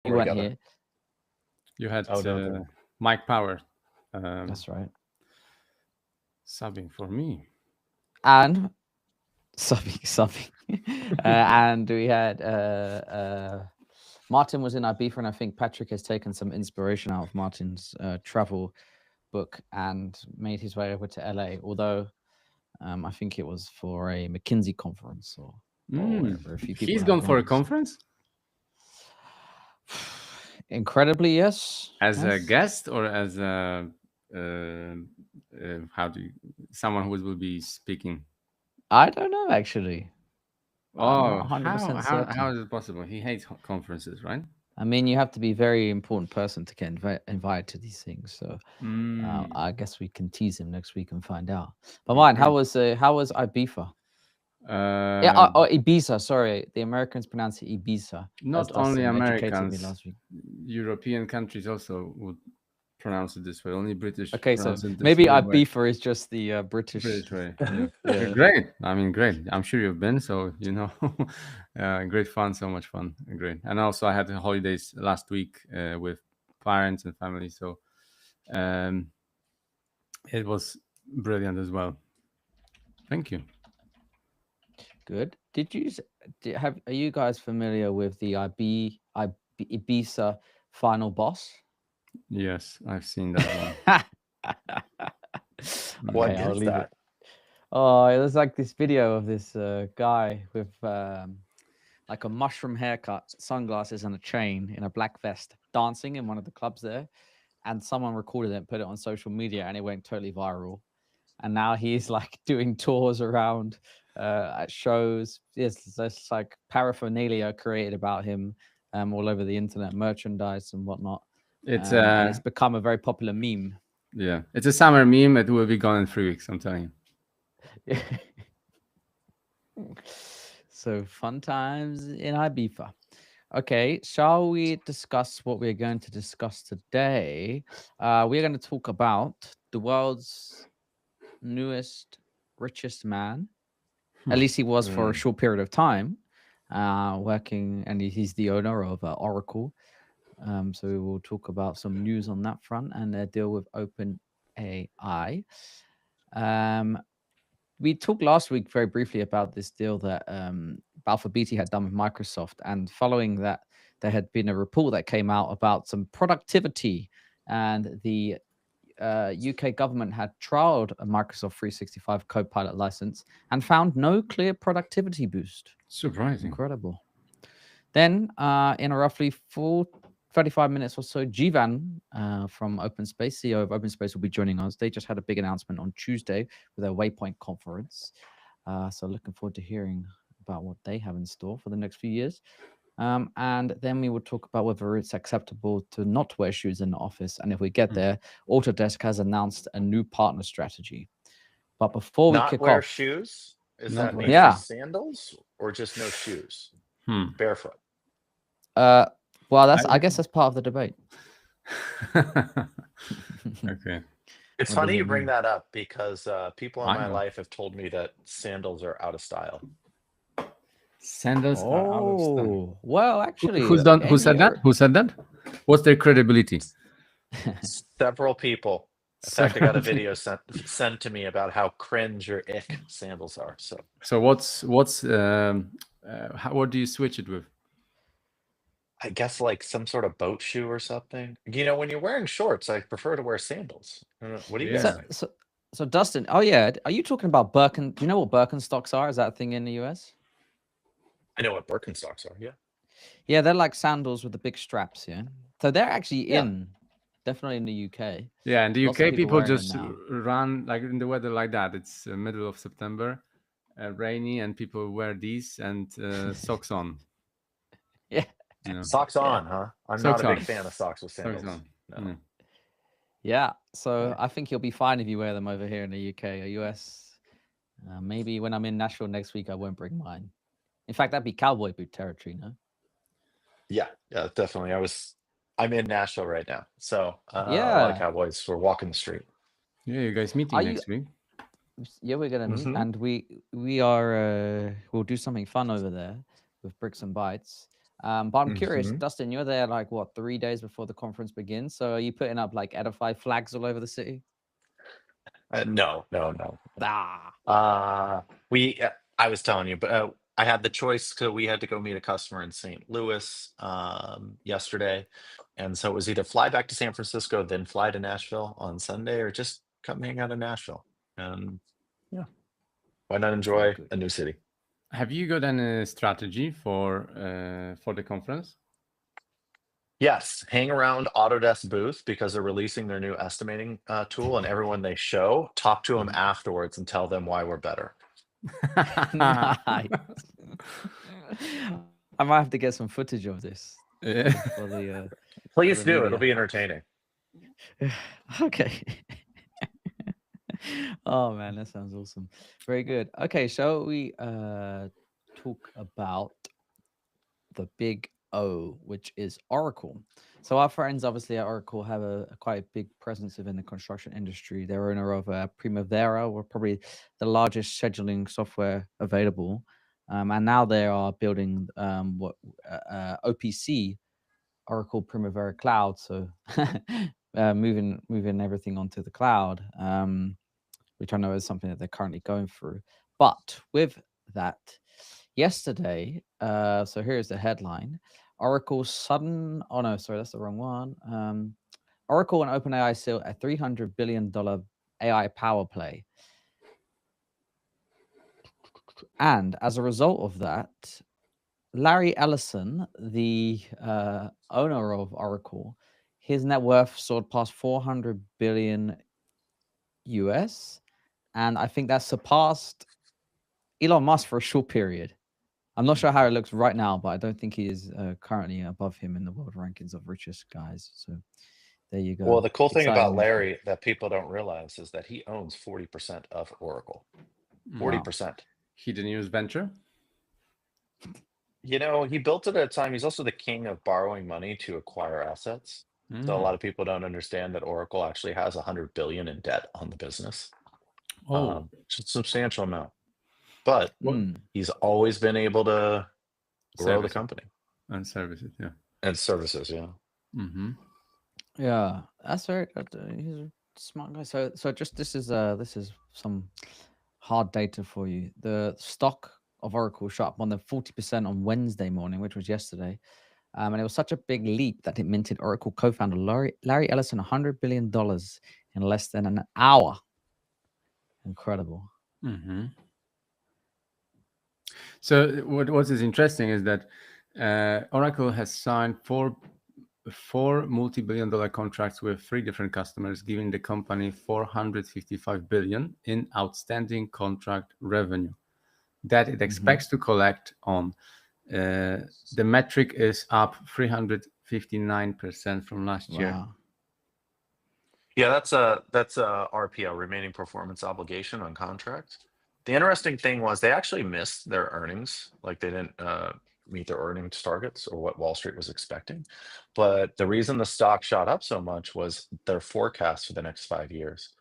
You weren't here. You had no. Mike Power That's right. subbing for me. And subbing. And we had Martin was in Ibiza, and I think Patrick has taken some inspiration out of Martin's travel book and made his way over to LA. Although I think it was for a McKinsey conference or whatever. A few people He's had gone for a gone, so- conference Incredibly, yes. as a Yes. guest or as a someone who will be speaking. I don't know actually. I'm Oh, not 100% certain. how is it possible? He hates conferences, right? I mean, you have to be a very important person to get invited to these things. So I guess we can tease him next week and find out. But mine, how was Ibiza? Ibiza. Sorry, the Americans pronounce it Ibiza. Not as only Dustin educated me Americans, last week. European countries also would pronounce it this way. Only British. Okay, so pronounce it this maybe weird way. Ibiza is just the British. British way. Yeah. Great. I mean, great. I'm sure you've been, so you know, great fun, so much fun, great. And also, I had the holidays last week with parents and family, so it was brilliant as well. Thank you. Good. Are you guys familiar with the Ibiza final boss? Yes, I've seen that one. What Okay, I'll is leave that? it. Oh, it was like this video of this guy with like a mushroom haircut, sunglasses, and a chain in a black vest dancing in one of the clubs there. And someone recorded it and put it on social media, and it went totally viral. And now he's like doing tours around at shows. There's like paraphernalia created about him all over the internet, merchandise and whatnot. And it's become a very popular meme. Yeah, it's a summer meme. It will be gone in 3 weeks. I'm telling you. So fun times in Ibiza. Okay, shall we discuss what we're going to discuss today? We're going to talk about the world's newest, richest man. At least he was for a short period of time, working, and he's the owner of Oracle. So we will talk about some news on that front and their deal with OpenAI. We talked last week very briefly about this deal that Balfour Beatty had done with Microsoft, and following that, there had been a report that came out about some productivity, and the UK government had trialed a Microsoft 365 Copilot license and found no clear productivity boost. Surprising. Incredible. Then, in a roughly 35 minutes or so, Jivan from OpenSpace, CEO of OpenSpace, will be joining us. They just had a big announcement on Tuesday with their Waypoint conference. So looking forward to hearing about what they have in store for the next few years. And then we will talk about whether it's acceptable to not wear shoes in the office. And if we get there, Autodesk has announced a new partner strategy. But before we Not kick wear off, shoes? Is Not that wear mean Yeah. sandals or just no shoes? Hmm. Barefoot. well, I guess that's part of the debate. Okay. It's What funny does you it bring mean? that up because people in I my know. life have told me that sandals are out of style. Sandals are out of style. Oh, well, actually, Who said that? Who said that? What's their credibility? Several people. In fact, I got a video sent to me about how cringe or ick sandals are. So what do you switch it with? I guess like some sort of boat shoe or something. You know, when you're wearing shorts, I prefer to wear sandals. What do you guys Yeah. think? So Dustin, oh yeah, are you talking about Birken? Do you know what Birkenstocks are? Is that a thing in the US? I know what Birkenstocks are. Yeah. Yeah, they're like sandals with the big straps. Yeah, so they're actually Yeah. definitely in the UK. Yeah, in the Lots of UK, people wearing them just now. run like in the weather like that. It's middle of September, rainy, and people wear these and socks on. Yeah. You know. Socks on, huh? I'm Socks not a big on. fan of socks with Socks sandals. on. No. Yeah, so I think you'll be fine if you wear them over here in the UK or US. Maybe when I'm in Nashville next week, I won't bring mine. In fact, that'd be cowboy boot territory, no? Yeah, definitely. I'm in Nashville right now, so a lot Yeah. of cowboys were walking the street. Yeah, you guys meeting Are you- next week? Yeah, we're gonna meet, Mhm. and we are we'll do something fun over there with Bricks and Bytes. But I'm curious, Hmm. Dustin, you're there like what, 3 days before the conference begins? So are you putting up like Edify flags all over the city? No, no, no. Ah, We, I was telling you, but I had the choice because we had to go meet a customer in St. Louis yesterday. And so it was either fly back to San Francisco, then fly to Nashville on Sunday, or just come hang out in Nashville. And yeah, why not very enjoy good. a new city? Have you got any strategy for the conference? Yes, hang around Autodesk booth because they're releasing their new estimating tool, and everyone they show, talk to them afterwards and tell them why we're better. Nice. I might have to get some footage of this Yeah. for the Please do. It'll media. be entertaining. Okay. Oh man, that sounds awesome. Very good. Okay, shall we talk about the big O, which is Oracle? So our friends obviously at Oracle have a quite big presence within the construction industry. They're owner of Primavera, or probably the largest scheduling software available. And now they are building what OPC, Oracle Primavera Cloud. So moving everything onto the cloud, which I know is something that they're currently going through. But with that, yesterday, so here's the headline: Oracle's sudden. Oh no, sorry, that's the wrong one. Oracle and OpenAI seal a $300 billion AI power play. And as a result of that, Larry Ellison, the owner of Oracle, his net worth soared past 400 billion US, and I think that surpassed Elon Musk for a short period. I'm not sure how it looks right now, but I don't think he is currently above him in the world rankings of richest guys. So there you Well, go. the cool thing Exciting about news. Larry that people don't realize is that he owns 40% of Oracle. Wow. 40%. Hidden news venture. You know, he built it at a time. He's also the king of borrowing money to acquire assets. So a lot of people don't understand that Oracle actually has 100 billion in debt on the business. Oh, It's a substantial amount. But Mm. he's always been able to grow the services company and services. Yeah. and services. Yeah. Mm-hmm. Yeah, that's very good. He's a smart guy. So just this is some hard data for you. The stock of Oracle shot up more than 40% on Wednesday morning, which was yesterday. And it was such a big leap that it minted Oracle co-founder Larry Ellison $100 billion in less than an hour. Incredible. Mm-hmm. So what is interesting is that Oracle has signed four multi-billion-dollar contracts with 3 different customers, giving the company 455 billion in outstanding contract revenue that it expects to collect on. The metric is up 359% from last year. Wow. Yeah, that's a RPO, remaining performance obligation on contracts. The interesting thing was they actually missed their earnings, like they didn't meet their earnings targets or what Wall Street was expecting. But the reason the stock shot up so much was their forecast for the next 5 years.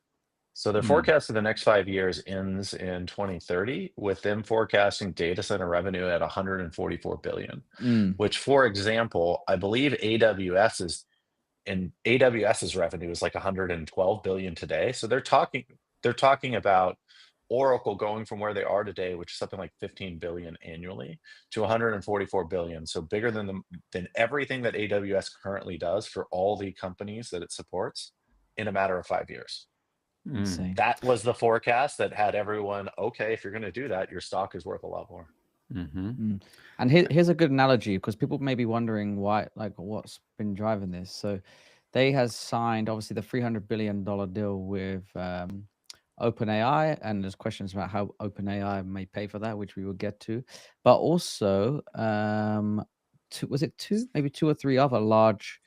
So their forecast for the next 5 years ends in 2030, with them forecasting data center revenue at 144 billion, Mm. which, for example, I believe AWS's revenue is like 112 billion today. So they're talking about Oracle going from where they are today, which is something like 15 billion annually, to 144 billion. So bigger than everything that AWS currently does for all the companies that it supports in a matter of 5 years. Insane. That was the forecast that had everyone, okay, if you're going to do that, your stock is worth a lot more. And here's a good analogy, because people may be wondering why, like, what's been driving this. So they has signed obviously the $300 billion deal with OpenAI, and there's questions about how OpenAI may pay for that, which we will get to. But also, maybe two or three other large,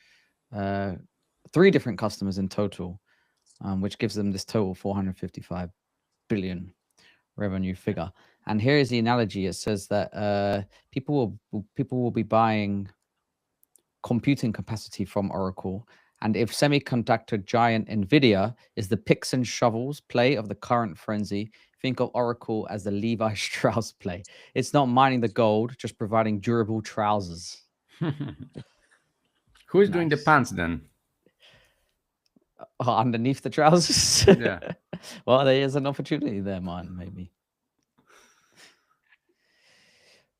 3 different customers in total, which gives them this total 455 billion revenue figure. And here is the analogy. It says that people will be buying computing capacity from Oracle. And if semiconductor giant Nvidia is the picks and shovels play of the current frenzy, think of Oracle as the Levi Strauss play. It's not mining the gold, just providing durable trousers. Who is doing the Nice. pants then? Underneath the trousers. Yeah. Well, there is an opportunity there, man. Maybe.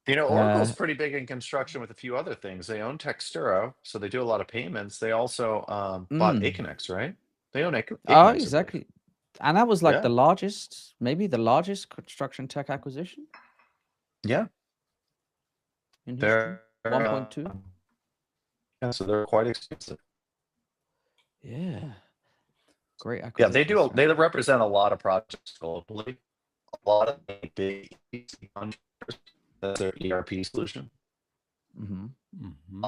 You know, Oracle's Uh, pretty big in construction with a few other things. They own Textero, so they do a lot of payments. They also bought mm. Aconex, right? They own Oh, Aconex, I believe. exactly. And that was like Yeah, the largest, maybe the largest construction tech acquisition yeah. in history. They're 1.2. yeah, so they're quite expensive. Yeah. Great Yeah, they acquisition do. They strategy. represent a lot of projects globally. A lot of the big EPC contractors. That's their ERP solution. Mm-hmm. Hmm.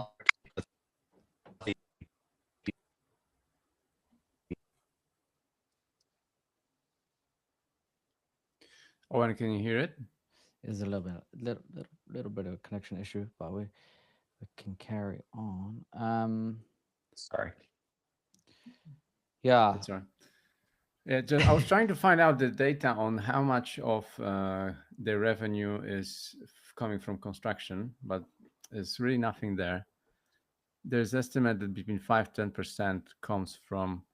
Owen, can you hear it? There's a little bit of a connection issue, but we can carry on. Sorry. Yeah. That's right. Yeah, just, I was trying to find out the data on how much of their revenue is coming from construction, but there's really nothing there. There's estimated between 5-10% comes from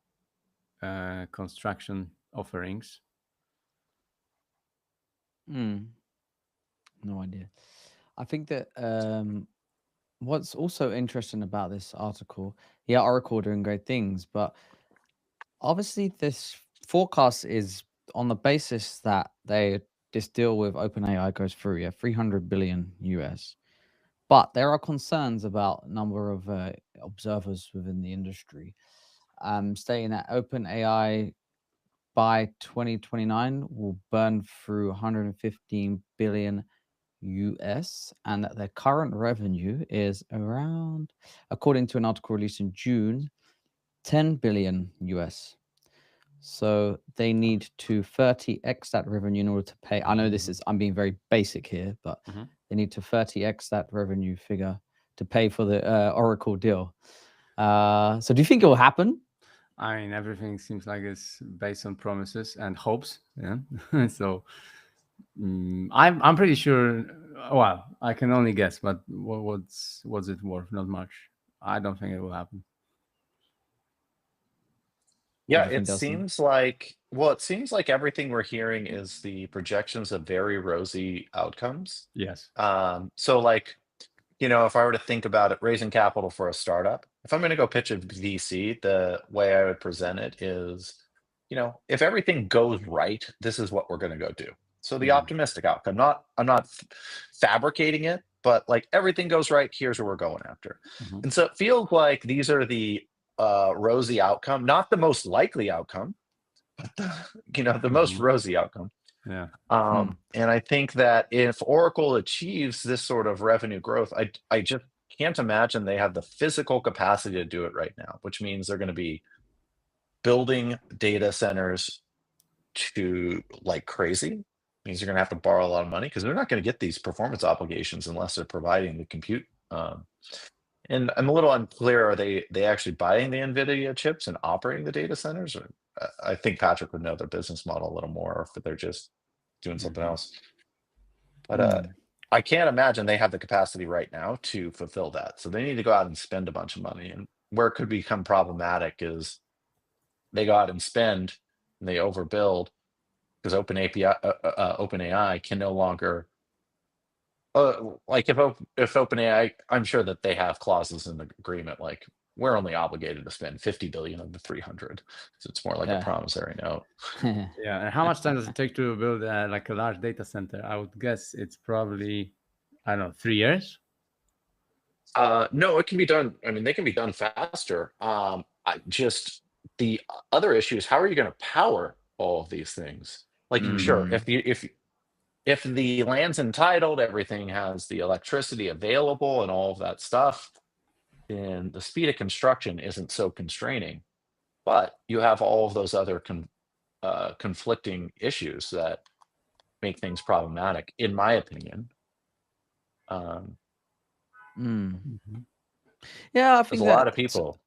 construction offerings. No idea. I think that what's also interesting about this article, yeah, Oracle doing great things, but obviously this forecast is on the basis that this deal with OpenAI goes through, yeah, 300 billion US. But there are concerns about number of observers within the industry, stating that OpenAI by 2029 will burn through 115 billion US, and that their current revenue is around, according to an article released in June, 10 billion US. So they need to 30x that revenue in order to pay. I know this is, I'm being very basic here, but they need to 30x that revenue figure to pay for the Oracle deal. So do you think it will happen? I mean, everything seems like it's based on promises and hopes. Yeah. So I'm pretty sure. Well, I can only guess, but what's it worth? Not much. I don't think it will happen. What Yeah, do you it think, Dustin? seems like, well, it seems like everything we're hearing is the projections of very rosy outcomes. Yes. So like, you know, if I were to think about it, raising capital for a startup, if I'm going to go pitch a VC, the way I would present it is, you know, if everything goes right, this is what we're going to go do. So the optimistic outcome, I'm not fabricating it, but like everything goes right, here's what we're going after. And so it feels like these are the rosy outcome, not the most likely outcome, but the most rosy outcome. Yeah. And I think that if Oracle achieves this sort of revenue growth, I just can't imagine they have the physical capacity to do it right now, which means they're going to be building data centers to like crazy. Means they're going to have to borrow a lot of money because they're not going to get these performance obligations unless they're providing the compute. And I'm a little unclear: are they actually buying the NVIDIA chips and operating the data centers? Or I think Patrick would know their business model a little more, or if they're just doing something else. But I can't imagine they have the capacity right now to fulfill that. So they need to go out and spend a bunch of money. And where it could become problematic is they go out and spend and they overbuild because OpenAI can no longer. Like if OpenAI, I'm sure that they have clauses in the agreement like we're only obligated to spend 50 billion of the 300, so it's more like a Yeah. promissory note. Yeah. And how much time does it take to build like a large data center? I would guess it's probably, I don't know, 3 years. No, it can be done. I mean, they can be done faster. Just the other issue is how are you going to power all of these things? Like, sure, if the land's entitled, everything has the electricity available and all of that stuff, then the speed of construction isn't so constraining. But you have all of those other conflicting issues that make things problematic, in my opinion. Yeah, I There's think a that. lot of people.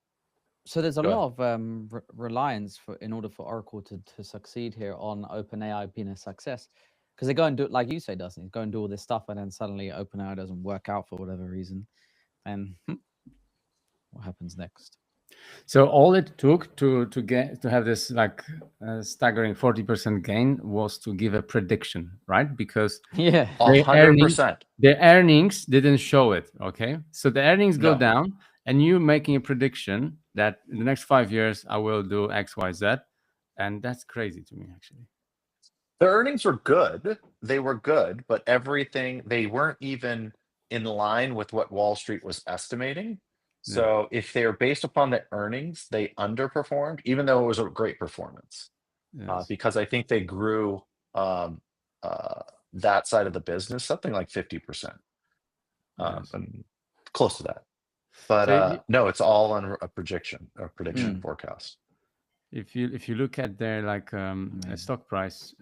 So there's a Go ahead. lot of reliance in order for Oracle to succeed here on OpenAI being a success, because they go and do, like you say, Dustin, go and do all this stuff, and then suddenly OpenAI doesn't work out for whatever reason. And what happens next? So all it took to have this like staggering 40% gain was to give a prediction, right? Because Yeah. their earning 100%. their earnings didn't show it. Okay, so the earnings go No. down, and you making a prediction that in the next 5 years I will do X, Y, Z, and that's crazy to me actually. The earnings were good. They were good, but everything, they weren't even in line with what Wall Street was estimating. Yeah. So if they are based upon the earnings, they underperformed, even though it was a great performance. Yes. Because I think they grew um, that side of the business something like 50%, Yes. and close to that. But So no, it's all on a prediction forecast. if you look at their like Amazing. stock price,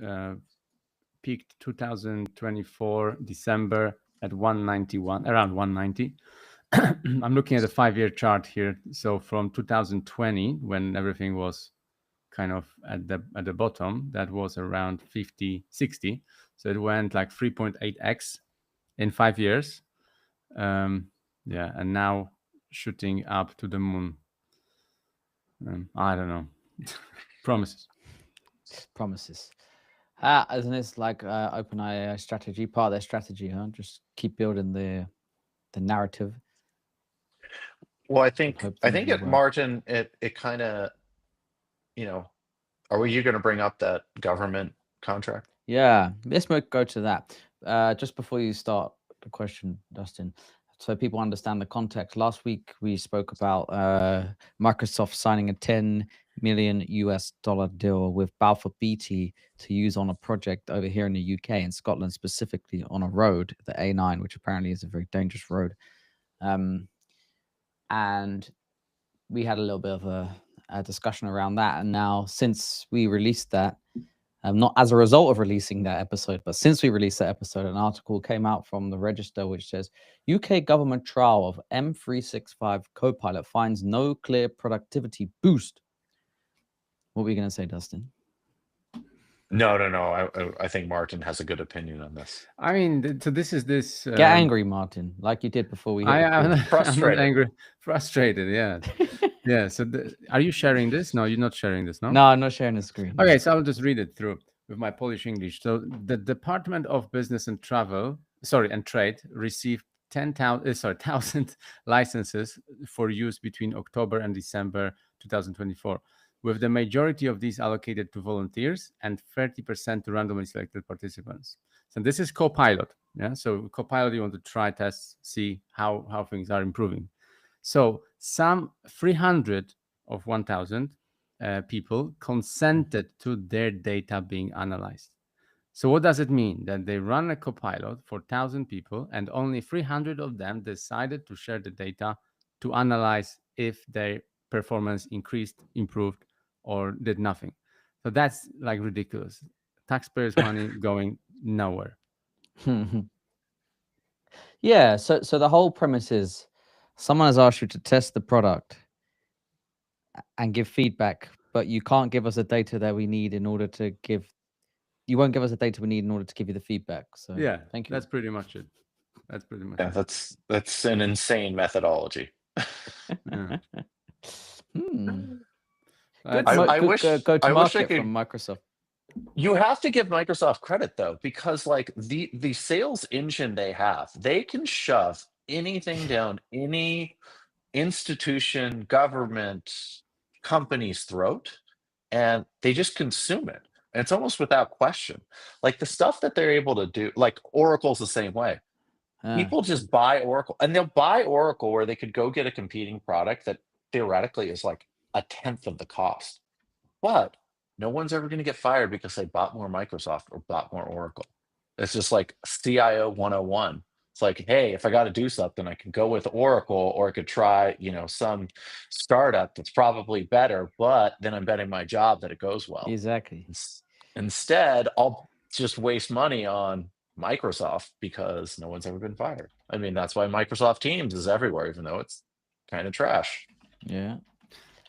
peaked 2024 December at 191, around 190. I'm looking at a 5-year chart here. So from 2020, when everything was kind of at the bottom, that was around 50, 60. So it went like 3.8x in 5 years. Yeah, and now shooting up to the moon. I don't know. Promises. Promises. Isn't this like OpenAI strategy, part of their strategy, huh? Just keep building the narrative. Well, I and think hope I things think will at work. margin it kind of, are you going to bring up that government contract? Yeah, let's go to that. Just before you start the question, Dustin, so people understand the context. Last week we spoke about Microsoft signing a 10 million US dollar deal with Balfour Beatty to use on a project over here in the UK, in Scotland specifically, on a road, the A9, which apparently is a very dangerous road. And we had a little bit of a discussion around that. And now, since we released that, not as a result of releasing that episode, but since we released that episode, an article came out from the Register which says UK government trial of M365 Copilot finds no clear productivity boost. What were you going to say, Dustin? No. I think Martin has a good opinion on this. I mean, so this is this. Get angry, Martin, like you did before we hit I'm record. not Frustrated. angry. Frustrated, yeah. Yeah, so are you sharing this? No, you're not sharing this, no? No, I'm not sharing the screen. Okay, so I'll just read it through with my Polish English. So the Department of Business and Trade received 1,000 licenses for use between October and December 2024, with the majority of these allocated to volunteers and 30% to randomly selected participants. So this is Copilot. Yeah, so Copilot, you want to try, test, see how things are improving. So some 300 of 1,000 people consented to their data being analyzed. So what does it mean? That they run a Copilot for 1,000 people and only 300 of them decided to share the data to analyze if their performance increased, improved, or did nothing. So that's like ridiculous. Taxpayers' money going nowhere. Yeah, so the whole premise is someone has asked you to test the product and give feedback, but you can't give us the data that we need in order to give. You won't give us the data we need in order to give you the feedback. So Yeah, thank you. that's pretty much it. That's pretty much Yeah, it. that's an insane methodology. Yeah. Good, I good wish go to I wish I market could. from Microsoft. You have to give Microsoft credit though, because like the sales engine they have, they can shove anything down any institution, government, company's throat, and they just consume it. And it's almost without question. Like the stuff that they're able to do, like Oracle's the same way. People just buy Oracle, and they'll buy Oracle where they could go get a competing product that theoretically is like a tenth of the cost. But no one's ever going to get fired because they bought more Microsoft or bought more Oracle. It's just like CIO 101. It's like, hey, if I got to do something, I can go with Oracle, or I could try, some startup that's probably better, but then I'm betting my job that it goes well. Exactly. Instead, I'll just waste money on Microsoft because no one's ever been fired. I mean, that's why Microsoft Teams is everywhere, even though it's kind of trash. Yeah.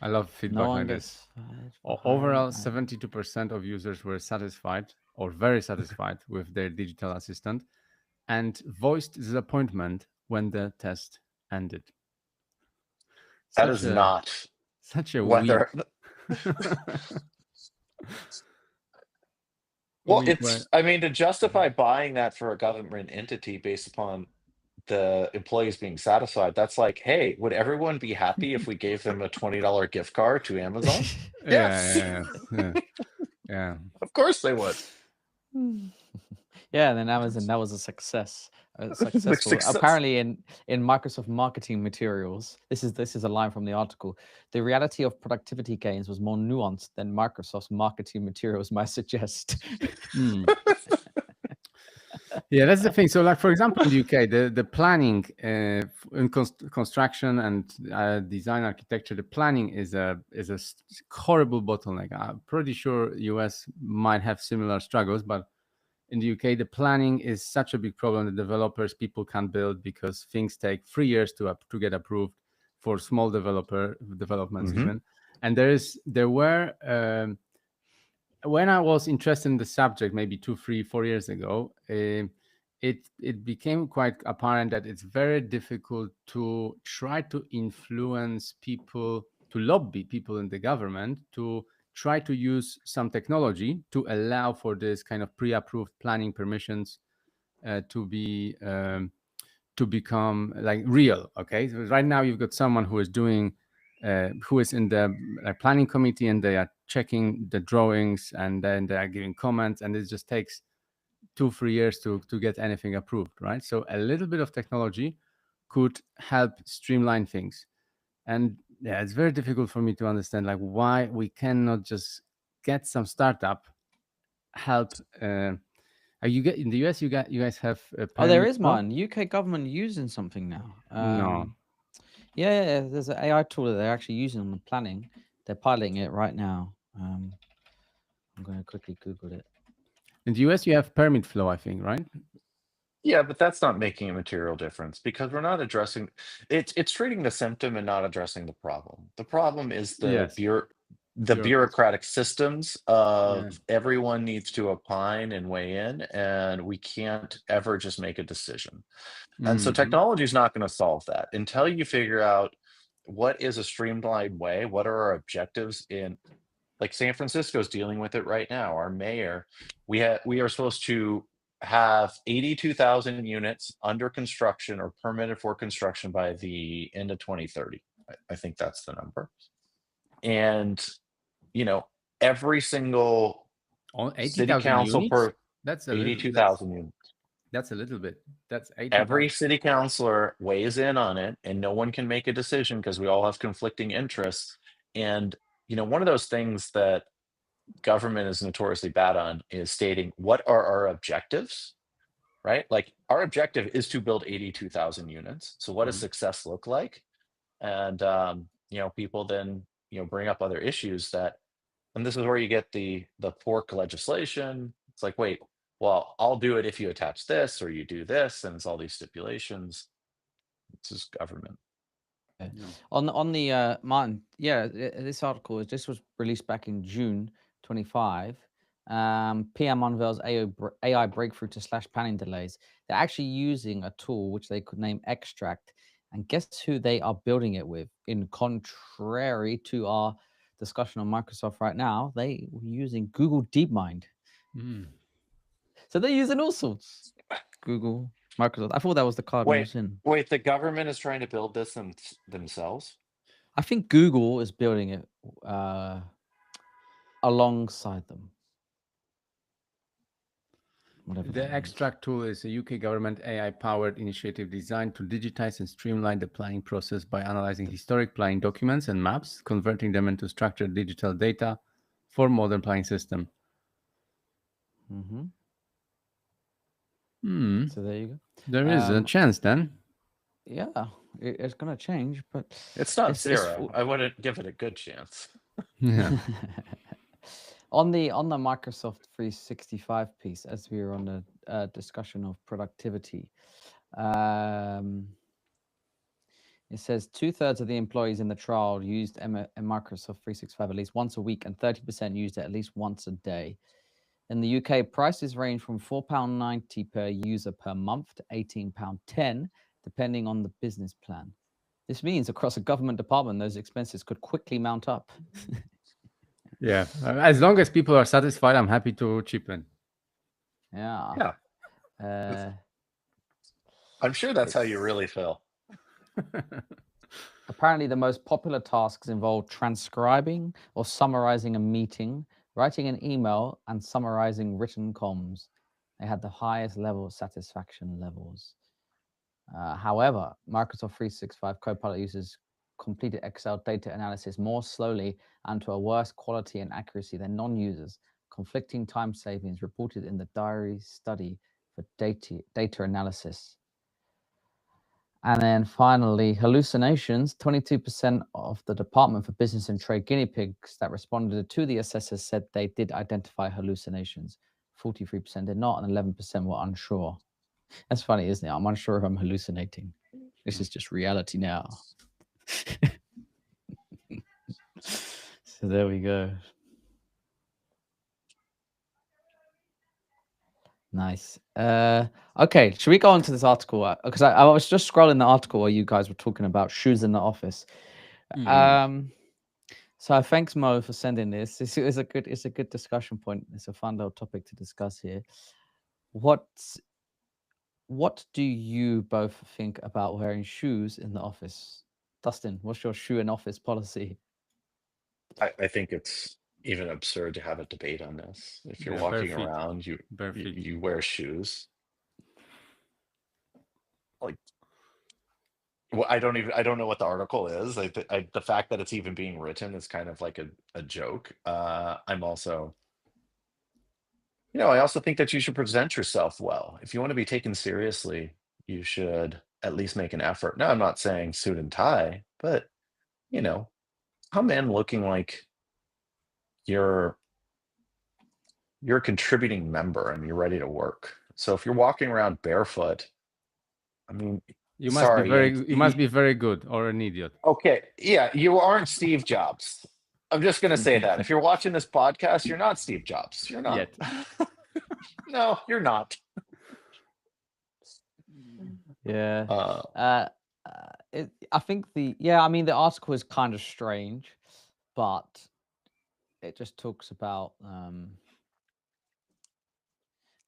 I love feedback No one like gets this. fired for Overall, hiring. 72% of users were satisfied or very satisfied with their digital assistant and voiced disappointment when the test ended. That Such is a not such a weak whether. Well, weak way. it's, I mean, to justify buying that for a government entity based upon the employees being satisfied, that's like, hey, would everyone be happy if we gave them a $20 gift card to Amazon? Yeah, Yes, yeah, yeah, yeah. of course they would. Yeah, and then Amazon, that was a success. Like Successful. success. Apparently, in Microsoft marketing materials, this is a line from the article. The reality of productivity gains was more nuanced than Microsoft's marketing materials might suggest. Hmm. Yeah, that's the thing. So, like for example, in the UK, the planning in construction and design architecture, the planning is a horrible bottleneck. I'm pretty sure US might have similar struggles, but in the UK, the planning is such a big problem. The developers, people can't build because things take 3 years to get approved for small developments Hmm. even. And there were when I was interested in the subject, maybe 2, 3, 4 years ago, it became quite apparent that it's very difficult to try to influence people, to lobby people in the government to try to use some technology to allow for this kind of pre-approved planning permissions to be to become like real. Okay, so right now you've got someone who is doing who is in the planning committee, and they are checking the drawings, and then they are giving comments, and it just takes 2, 3 years to get anything approved, right? So a little bit of technology could help streamline things. And yeah, it's very difficult for me to understand like why we cannot just get some startup help. You get in the US, you guys have a Oh, there permit is flow? one. UK government using something now. No. Yeah. There's an AI tool that they're actually using on the planning. They're piloting it right now. I'm going to quickly Google it. In the US, you have permit flow, I think, right? Yeah, but that's not making a material difference because we're not addressing it's treating the symptom and not addressing the problem. The problem is Yes. the Bureaucracy. bureaucratic systems Yeah. of everyone needs to opine and weigh in, and we can't ever just make a decision. And so Hmm. technology is not going to solve that until you figure out what is a streamlined way, what are our objectives in, like San Francisco's dealing with it right now. Our mayor, we are supposed to have 82,000 units under construction or permitted for construction by the end of 2030. I think that's the number. And you know, every single Oh, city 80,000 council units? per That's a little. That's 82,000 units. that's a little bit. That's Every 80,000. city councilor weighs in on it, and no one can make a decision because we all have conflicting interests. And one of those things that government is notoriously bad on is stating what are our objectives, right? Like our objective is to build 82,000 units. So what does Mm. success look like? And people then bring up other issues that, and this is where you get the pork legislation. It's like, wait, well, I'll do it if you attach this or you do this, and it's all these stipulations. It's just government. Yeah. Yeah. On the Martin, yeah, this article this was released back in June 25. PM unveils AI breakthrough to slash planning delays. They're actually using a tool which they could name Extract, and guess who they are building it with? In contrary to our discussion on Microsoft right now, they were using Google DeepMind. Mm. So they're using all sorts. Google, Microsoft. I thought that was the card we Wait, was in. wait, the government is trying to build this themselves? I think Google is building it uh, alongside them. Whatever The that means. Extract tool is a UK government AI-powered initiative designed to digitize and streamline the planning process by analyzing historic planning documents and maps, converting them into structured digital data for modern planning system. Hmm. Hmm. So there you go. There is a Um, chance then. yeah, it's gonna change, but It's not it's zero. I wouldn't give it a good chance. Yeah. on the Microsoft 365 piece, as we were on the discussion of productivity. Um, It says 2/3 of the employees in the trial used a Microsoft 365 at least once a week, and 30% used it at least once a day. In the UK, prices range from £4.90 per user per month to £18.10, depending on the business plan. This means across a government department, those expenses could quickly mount up. Yeah, as long as people are satisfied, I'm happy to chip in. Yeah. Yeah, Uh, I'm sure that's how you it's really feel. apparently the most popular tasks involve transcribing or summarizing a meeting, writing an email, and summarizing written comms. They had the highest level of satisfaction levels. However, Microsoft 365 Copilot users completed Excel data analysis more slowly and to a worse quality and accuracy than non-users. Conflicting time savings reported in the diary study for data analysis. And then finally, hallucinations. 22% of the Department for Business and Trade guinea pigs that responded to the assessors said they did identify hallucinations. 43% did not, and 11% were unsure. That's funny, isn't it? I'm unsure if I'm hallucinating. This is just reality now. So there we go. Nice. Okay, should we go on to this article? Because I was just scrolling the article where you guys were talking about shoes in the office. So thanks Mo for sending this. It's a good discussion point. It's a fun little topic to discuss here. What do you both think about wearing shoes in the office? Dustin, what's your shoe in office policy? I think it's even absurd to have a debate on this. If you're Yeah, walking bare feet. around, Bare feet. you wear shoes. Like, well, I don't know what the article is. The fact that it's even being written is kind of like a joke. I'm also, I also think that you should present yourself well. If you want to be taken seriously, you should at least make an effort. Now, I'm not saying suit and tie, but you know, come in looking like you're a contributing member and you're ready to work. So if you're walking around barefoot, I mean, You must be sorry, very good or an idiot. okay, yeah, you aren't Steve Jobs. I'm just gonna say that. If you're watching this podcast, you're not Steve Jobs. You're not. Yet. No, you're not. Yeah. Uh, I think the article is kind of strange, but it just talks about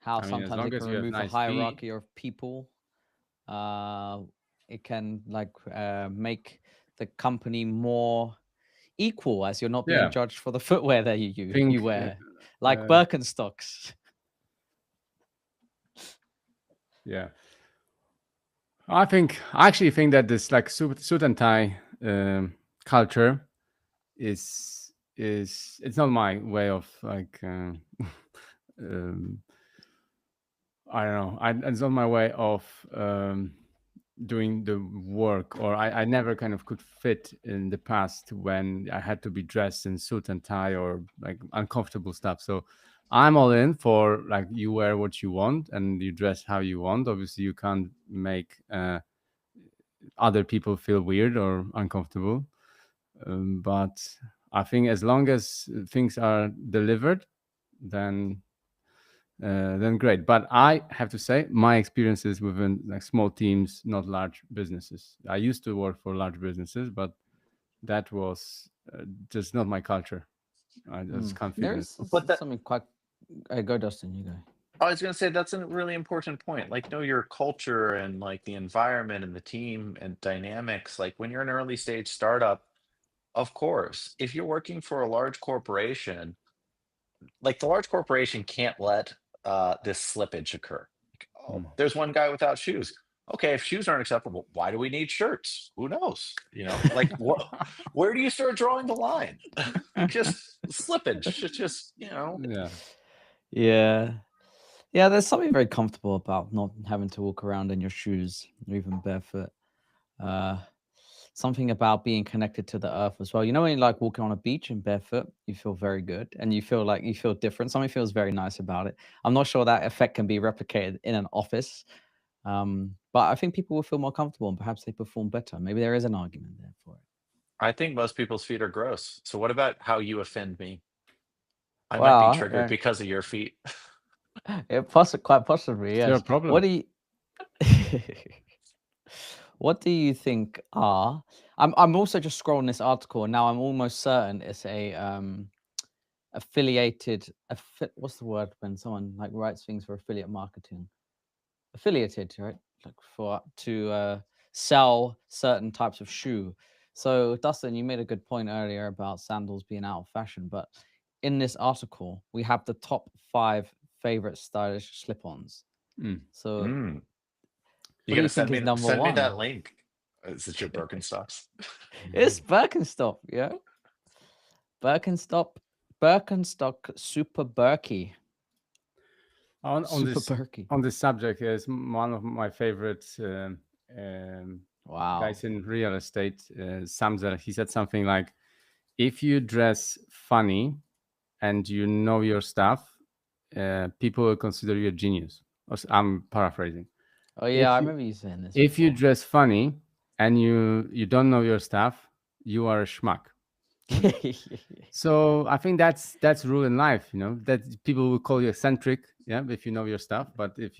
how I mean, as sometimes long it as can you have remove the nice hierarchy of people. It can make the company more equal as you're not being Yeah. judged for the footwear that you wear, like uh, Birkenstocks. Yeah. I actually think that this like suit and tie culture is it's not my way of like I don't know. It's not my way of doing the work, or I never kind of could fit in the past when I had to be dressed in suit and tie or like uncomfortable stuff. So I'm all in for like you wear what you want and you dress how you want. Obviously, you can't make other people feel weird or uncomfortable. But I think as long as things are delivered, then great. But I have to say, my experiences within like small teams, not large businesses. I used to work for large businesses, but that was just not my culture. I just can't fit There in. is But that something quite. Go, Dustin. You go. I was gonna say that's a really important point. Like, know your culture and like the environment and the team and dynamics. Like when you're an early stage startup, of course, if you're working for a large corporation, like the large corporation can't let this slippage occur. Like, oh, there's one guy without shoes. Okay, if shoes aren't acceptable, why do we need shirts? Who knows? Like what? Where do you start drawing the line? Just slippage. It's just Yeah. Yeah. There's something very comfortable about not having to walk around in your shoes or even barefoot. Something about being connected to the earth as well. You know, when you like walking on a beach in barefoot, you feel very good and you feel like you feel different. Something feels very nice about it. I'm not sure that effect can be replicated in an office, but I think people will feel more comfortable and perhaps they perform better. Maybe there is an argument there for it. I think most people's feet are gross. So what about how you offend me? I might be Well, triggered because of your feet. quite possibly, Is there a yes. problem? What do you What do you think are? I'm also just scrolling this article, and now I'm almost certain it's a affiliated. What's the word when someone like writes things for affiliate marketing? Affiliated, right? Like for to sell certain types of shoe. So Dustin, you made a good point earlier about sandals being out of fashion, but in this article we have the top 5 favorite stylish slip-ons. Mm. So Mm. what You do gotta you think is number send me one? that link. Is it your Birkenstocks? It's Birkenstock, yeah. Birkenstock Super Berkey. On Super this Berkey. on this subject, is one of my favorite Wow. guys in real estate. Samzer, he said something like, "If you dress funny and you know your stuff, people will consider you a genius." I'm paraphrasing. Oh yeah, I If you, remember you saying this. if you before. dress funny and you don't know your stuff, you are a schmuck. So I think that's rule in life, that people will call you eccentric, if you know your stuff. But if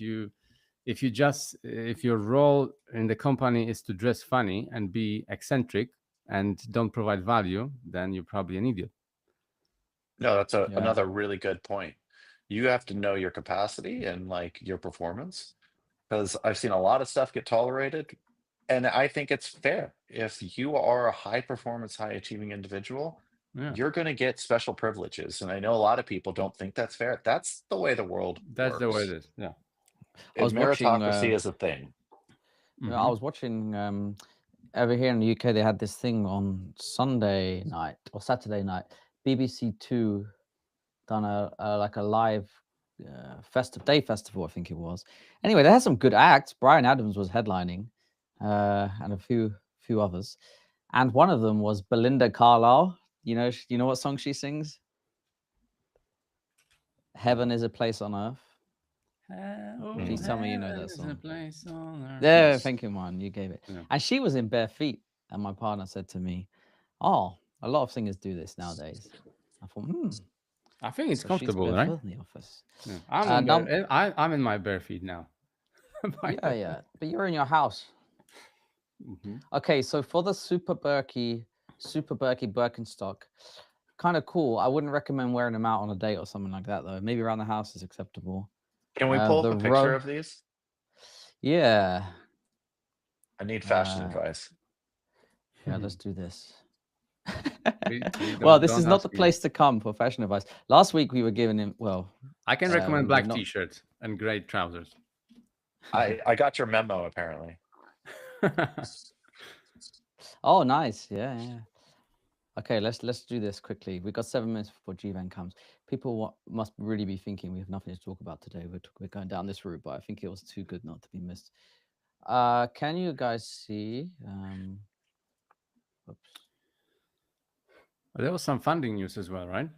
your role in the company is to dress funny and be eccentric and don't provide value, then you're probably an idiot. No, that's Yeah. another really good point. You have to know your capacity and like your performance, because I've seen a lot of stuff get tolerated, and I think it's fair. If you are a high performance, high achieving individual, Yeah, you're going to get special privileges. And I know a lot of people don't think that's fair. That's the way the world that's the way it works. is. Yeah. I was And watching meritocracy is a thing. I was watching over here in the UK, they had this thing on Sunday night or Saturday night. BBC Two done a like a live day festival, I think it was. Anyway, they had some good acts. Brian Adams was headlining, and a few others, and one of them was Belinda Carlisle. You know what song she sings? Heaven is a place on earth. Please tell me you know that song. Yeah, Yes. thank you, man. You gave it. Yeah. And she was in bare feet. And my partner said to me, "Oh, a lot of singers do this nowadays." I thought, I think it's so she's comfortable, right? barefoot in the office. Yeah. I'm in my bare feet now. Yeah. But you're in your house. Mhm. Okay, so for the Super Berkey Birkenstock, kind of cool. I wouldn't recommend wearing them out on a date or something like that, though. Maybe around the house is acceptable. Can we pull up The a picture row, of these? yeah, I need fashion uh, advice. yeah. Let's do this. Please Well, this don't is not the ask me. place to come for fashion advice. Last week we were giving him. Well, I can we recommend were black not. t-shirts and gray trousers. I got your memo apparently. Oh, nice. Yeah. Okay, let's do this quickly. We've got 7 minutes before G-Van comes. People must really be thinking we have nothing to talk about today. We're going down this route, but I think it was too good not to be missed. Can you guys see? Oops. There was some funding news as well, right?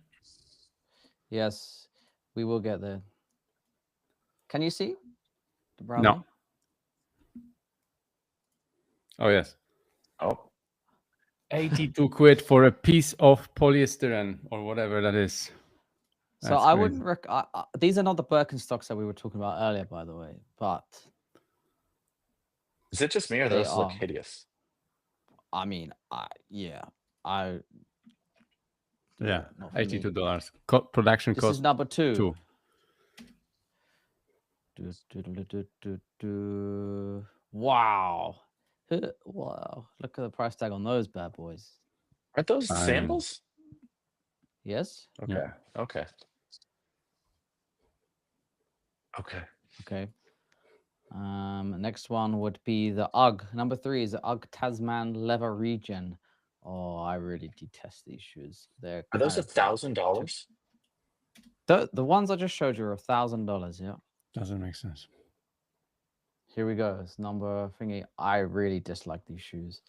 Yes, we will get there. Can you see the browser? No. Oh, yes. Oh, 82 quid for a piece of polystyrene or whatever that is. So That's I crazy. wouldn't these are not the Birkenstocks that we were talking about earlier, by the way, but is it just me or they those look are. hideous? I mean, I Yeah, not for me. $82. Production This cost is number 2. 2. Wow. Wow. Look at the price tag on those bad boys. Aren't those I mean, sandals? Yes? Okay. Yeah. Okay. Okay. Okay. Next one would be the UGG. Number 3 is the UGG Tasman Leather Regen. Oh, I really detest these shoes. They're Are those kind of like $1,000? the ones I just showed you are $1,000. Yeah. Doesn't make sense. Here we go. It's number thingy. I really dislike these shoes.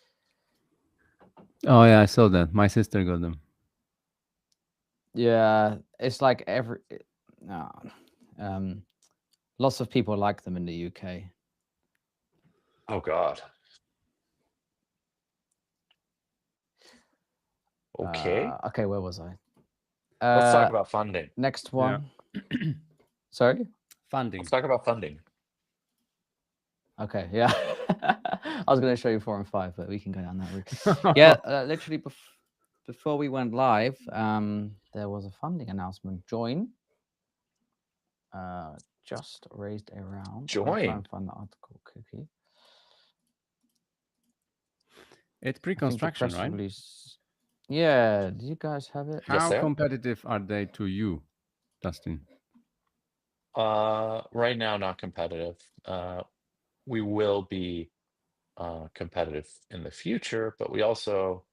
Oh, yeah, I saw that. My sister got them. Yeah, it's like lots of people like them in the UK. Oh God. Okay. Okay, where was I? Let's talk about funding. Next one. Sorry? Funding. Let's talk about funding. Okay, yeah. I was going to show you 4 and 5, but we can go down that route. Yeah, literally before we went live, there was a funding announcement. Join just raised a round. I'll try Join. and find the article quickly. It's I think the pre-construction, press right? release. Yeah, do you guys have it? Yes, How they are. competitive are they to you, Dustin? Right now, not competitive. We will be competitive in the future, but we also,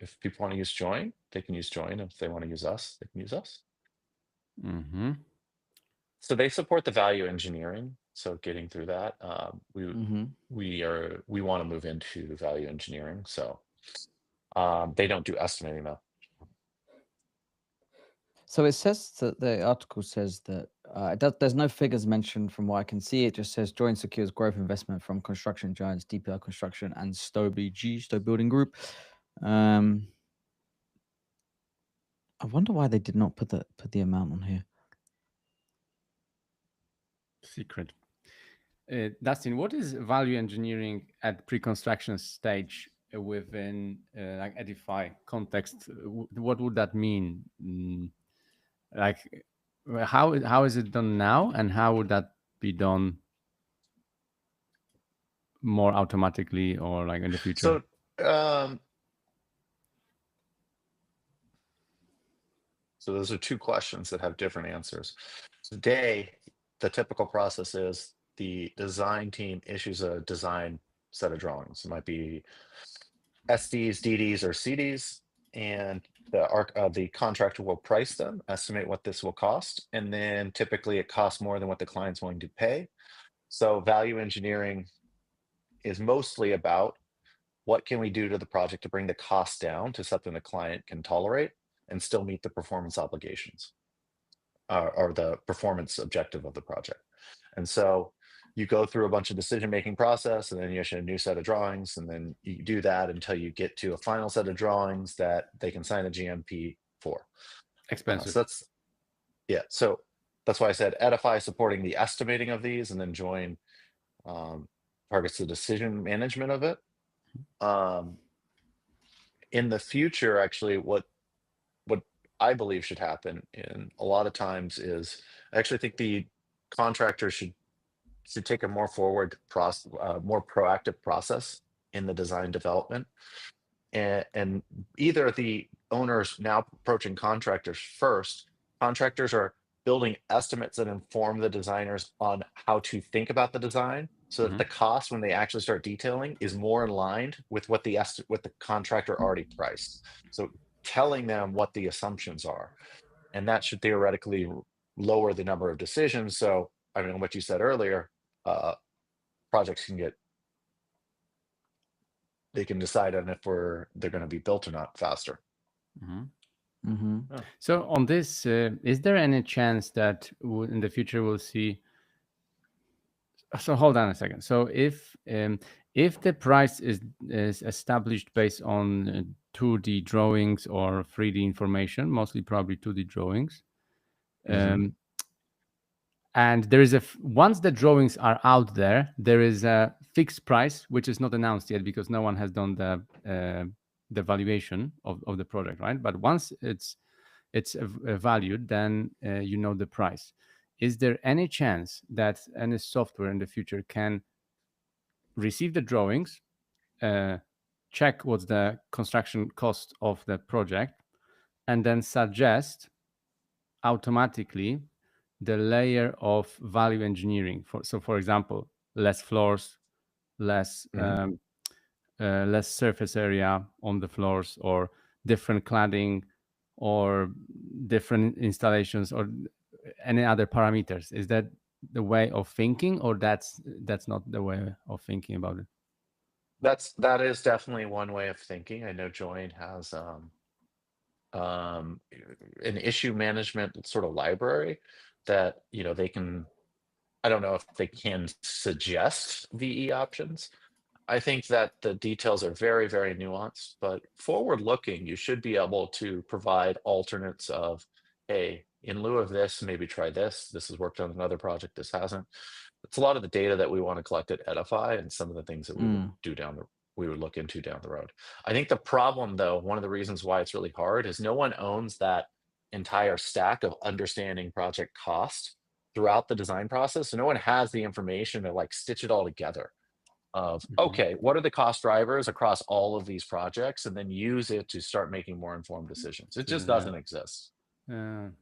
if people want to use Join, they can use Join. If they want to use us, they can use us. Mm-hmm. So they support the value engineering. So getting through that, Mm-hmm. we want to move into value engineering. So they don't do estimating though. So it says that the article says that there's no figures mentioned from what I can see. It just says Join secures growth investment from construction giants DPR Construction and Stowe BG, Stowe Building Group. I wonder why they did not put the amount on here. Secret. Dustin, what is value engineering at pre-construction stage within like Edify context? What would that mean? Like, how is it done now, and how would that be done more automatically or like in the future? So those are two questions that have different answers. Today, the typical process is the design team issues a design set of drawings. It might be SDs, DDs, or CDs, and the contractor will price them, estimate what this will cost, and then typically it costs more than what the client's willing to pay. So value engineering is mostly about what can we do to the project to bring the cost down to something the client can tolerate and still meet the performance obligations or the performance objective of the project. And so you go through a bunch of decision-making process, and then you issue a new set of drawings, and then you do that until you get to a final set of drawings that they can sign a GMP for. Expensive. So that's why I said Edify supporting the estimating of these, and then Join targets the decision management of it. In the future, actually, what I believe should happen in a lot of times is I actually think the contractor should take a more forward process, more proactive process in the design development. And either the owners now approaching contractors first, contractors are building estimates that inform the designers on how to think about the design so that the cost when they actually start detailing is more in line with what the contractor already priced. So telling them what the assumptions are, and that should theoretically lower the number of decisions. So I mean, what you said earlier, projects they can decide on if they're going to be built or not faster. So on this, is there any chance that in the future we'll see? So hold on a second. So if the price is established based on 2D drawings or 3D information, mostly probably 2D drawings, and there is once the drawings are out there, there is a fixed price which is not announced yet because no one has done the valuation of the product, right? But once it's valued, then you know the price. Is there any chance that any software in the future can receive the drawings, check what's the construction cost of the project, and then suggest automatically the layer of value engineering? For example, less floors, less surface area on the floors, or different cladding, or different installations, or any other parameters? Is that the way of thinking, or that's not the way of thinking about it? That is definitely one way of thinking. I know Join has an issue management sort of library that they can. I don't know if they can suggest VE options. I think that the details are very, very nuanced, but forward looking, you should be able to provide alternates of, hey, in lieu of this, maybe try this. This has worked on another project, this hasn't. it's a lot of the data that we want to collect at Edify and some of the things that we would Mm. do we would look into down the road. I think the problem, though, one of the reasons why it's really hard is no one owns that entire stack of understanding project cost throughout the design process. So no one has the information to like stitch it all together of, okay, what are the cost drivers across all of these projects, and then use it to start making more informed decisions. It just doesn't exist. So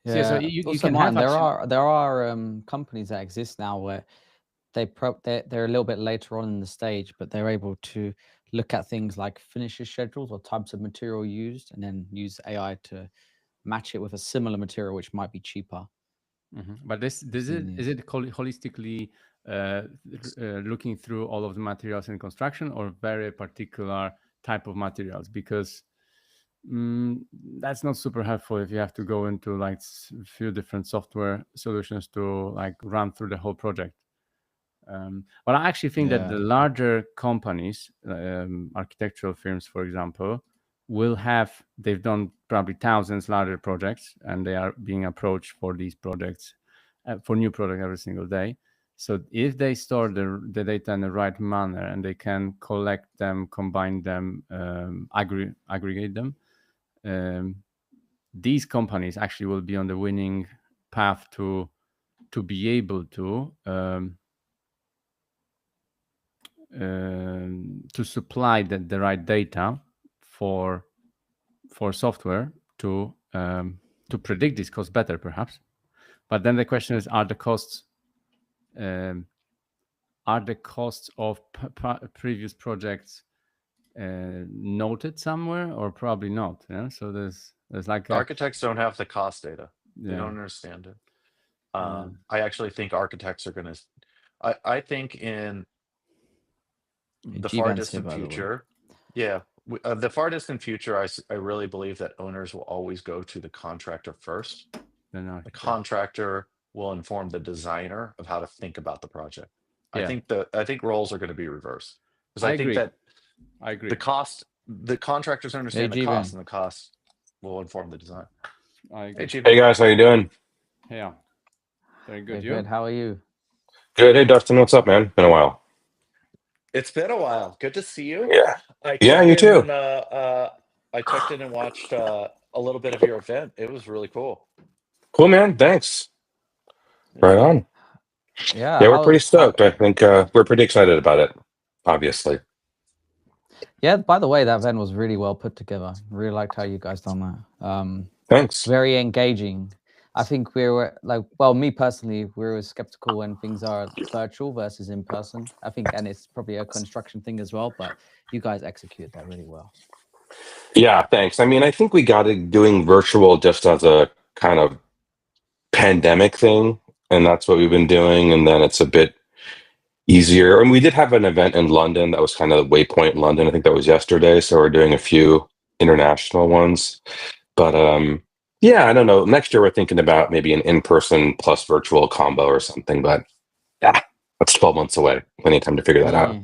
Yeah. you Also, can Martin, have there are companies that exist now where they're a little bit later on in the stage, but they're able to look at things like finisher schedules or types of material used, and then use AI to match it with a similar material which might be cheaper. But is it holistically looking through all of the materials in construction, or very particular type of materials? Because that's not super helpful if you have to go into like a few different software solutions to like run through the whole project. But I actually think that the larger companies, architectural firms, for example, they've done probably thousands larger projects, and they are being approached for these projects, for new product every single day. So if they store the data in the right manner and they can collect them, combine them, aggregate them, these companies actually will be on the winning path to be able to supply the right data for software to predict these costs better, perhaps. But then the question is, are the costs of previous projects noted somewhere, or probably not? Yeah, so there's like architects don't have the cost data. They don't understand it. I actually think architects are going to. I think in the far distant future, the far distant future, I really believe that owners will always go to the contractor first. The contractor will inform the designer of how to think about the project. I think roles are going to be reversed, because I think that I agree. the contractors understand the cost, and the cost will inform the design. Hey guys, how you doing? Yeah, very good. You? Good. How are you? Good. Hey Dustin, what's up, man? Been a while. It's been a while. Good to see you. Yeah, you too. And, I checked in and watched a little bit of your event. It was really cool. Cool, man. Thanks. Right on. Yeah, we're pretty stoked. I think we're pretty excited about it, obviously. Yeah, by the way, that event was really well put together. Really liked how you guys done that. Thanks. Very engaging. I think we were like, well, me personally, we were skeptical when things are virtual versus in person. I think, and it's probably a construction thing as well, but you guys executed that really well. Yeah, thanks. I mean, I think we got it doing virtual just as a kind of pandemic thing, and that's what we've been doing. And then it's a bit easier. And we did have an event in London that was kind of the Waypoint London. I think that was yesterday. So we're doing a few international ones. But yeah, I don't know. Next year we're thinking about maybe an in-person plus virtual combo or something. But yeah, that's 12 months away. Plenty of time to figure that out.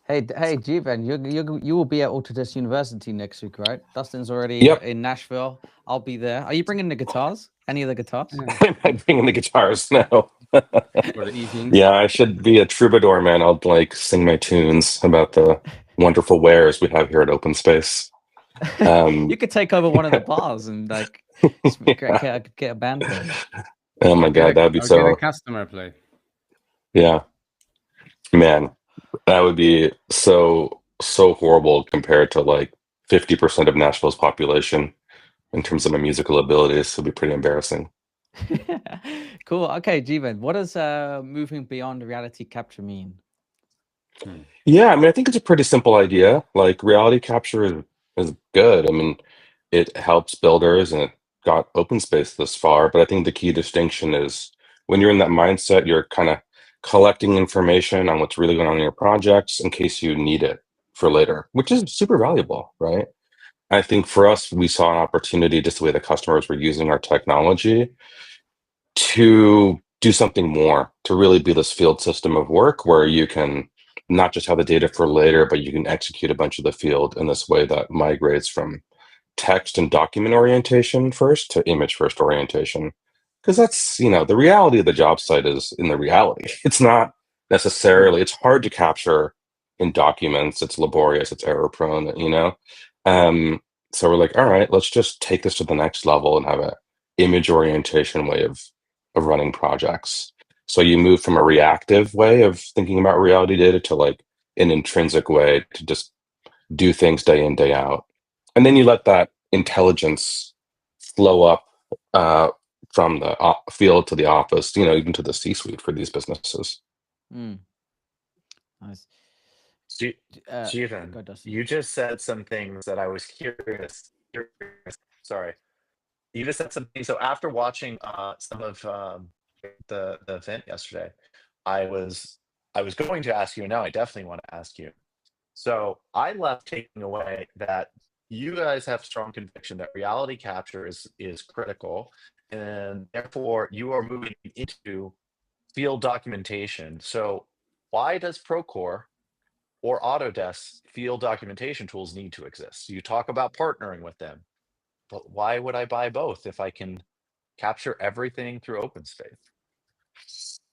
Hey, Jivan, you will be at Autodesk University next week, right? Dustin's already in Nashville. I'll be there. Are you bringing the guitars? Any of the guitars? I'm bringing the guitars now. For the evenings. Yeah, I should be a troubadour, man. I'll like sing my tunes about the wonderful wares we have here at Open Space. You could take over one of the bars and like get a band playing. Oh my god, that'd be so. Get a customer play. Yeah, man, that would be so horrible compared to like 50% of Nashville's population in terms of my musical abilities. It'd be pretty embarrassing. Cool. Okay, Jivan, what does moving beyond reality capture mean? Yeah, I mean, I think it's a pretty simple idea. Like reality capture is good. I mean, it helps builders and it got Open Space this far. But I think the key distinction is when you're in that mindset, you're kind of collecting information on what's really going on in your projects in case you need it for later, which is super valuable, right? I think for us, we saw an opportunity, just the way the customers were using our technology, to do something more, to really be this field system of work where you can not just have the data for later, but you can execute a bunch of the field in this way that migrates from text and document orientation first to image first orientation. because that's, the reality of the job site is in the reality. It's not necessarily, it's hard to capture in documents. It's laborious, it's error prone, so we're like, all right, let's just take this to the next level and have a image orientation way of running projects. So you move from a reactive way of thinking about reality data to like an intrinsic way to just do things day in, day out. And then you let that intelligence flow up from the field to the office, even to the C-suite for these businesses. Nice. Jeevan, go, Dustin. you just said some things that I was curious. Sorry. You just said something. So after watching some of the event yesterday, I was going to ask you, and now I definitely want to ask you. So I left taking away that you guys have strong conviction that reality capture is critical, and therefore you are moving into field documentation. So why does Procore or Autodesk field documentation tools need to exist? You talk about partnering with them, but why would I buy both if I can capture everything through OpenSpace?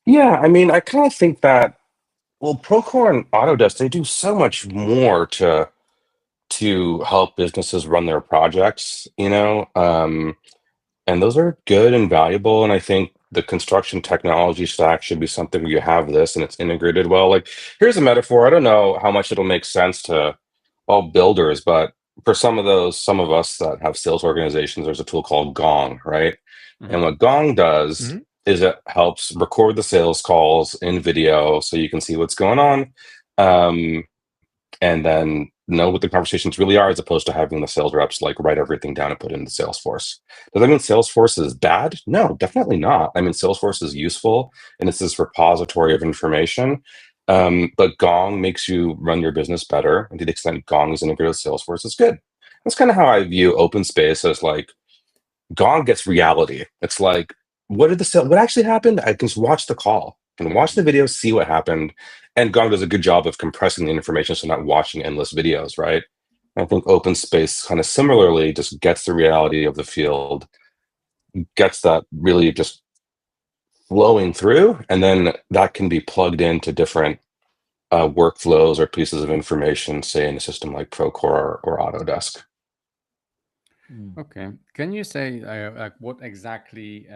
Yeah, I mean, I kind of think that, well, Procore and Autodesk, they do so much more to help businesses run their projects, and those are good and valuable. And I think the construction technology stack should be something where you have this and it's integrated well. Like, here's a metaphor. I don't know how much it'll make sense to all builders, but for some of us that have sales organizations, there's a tool called Gong, right? And what Gong does is it helps record the sales calls in video so you can see what's going on. And then know what the conversations really are, as opposed to having the sales reps like write everything down and put it into Salesforce. Does that mean Salesforce is bad? No, definitely not. I mean, Salesforce is useful and it's this repository of information. But Gong makes you run your business better. And to the extent Gong is integrated with Salesforce, it's good. That's kind of how I view OpenSpace, as like Gong gets reality. It's like, what actually happened? I can just watch the call, can watch the video, see what happened. And Gong does a good job of compressing the information, so not watching endless videos, right? I think OpenSpace kind of similarly just gets the reality of the field, gets that really just flowing through, and then that can be plugged into different workflows or pieces of information, say in a system like Procore or Autodesk. Okay. Can you say like what exactly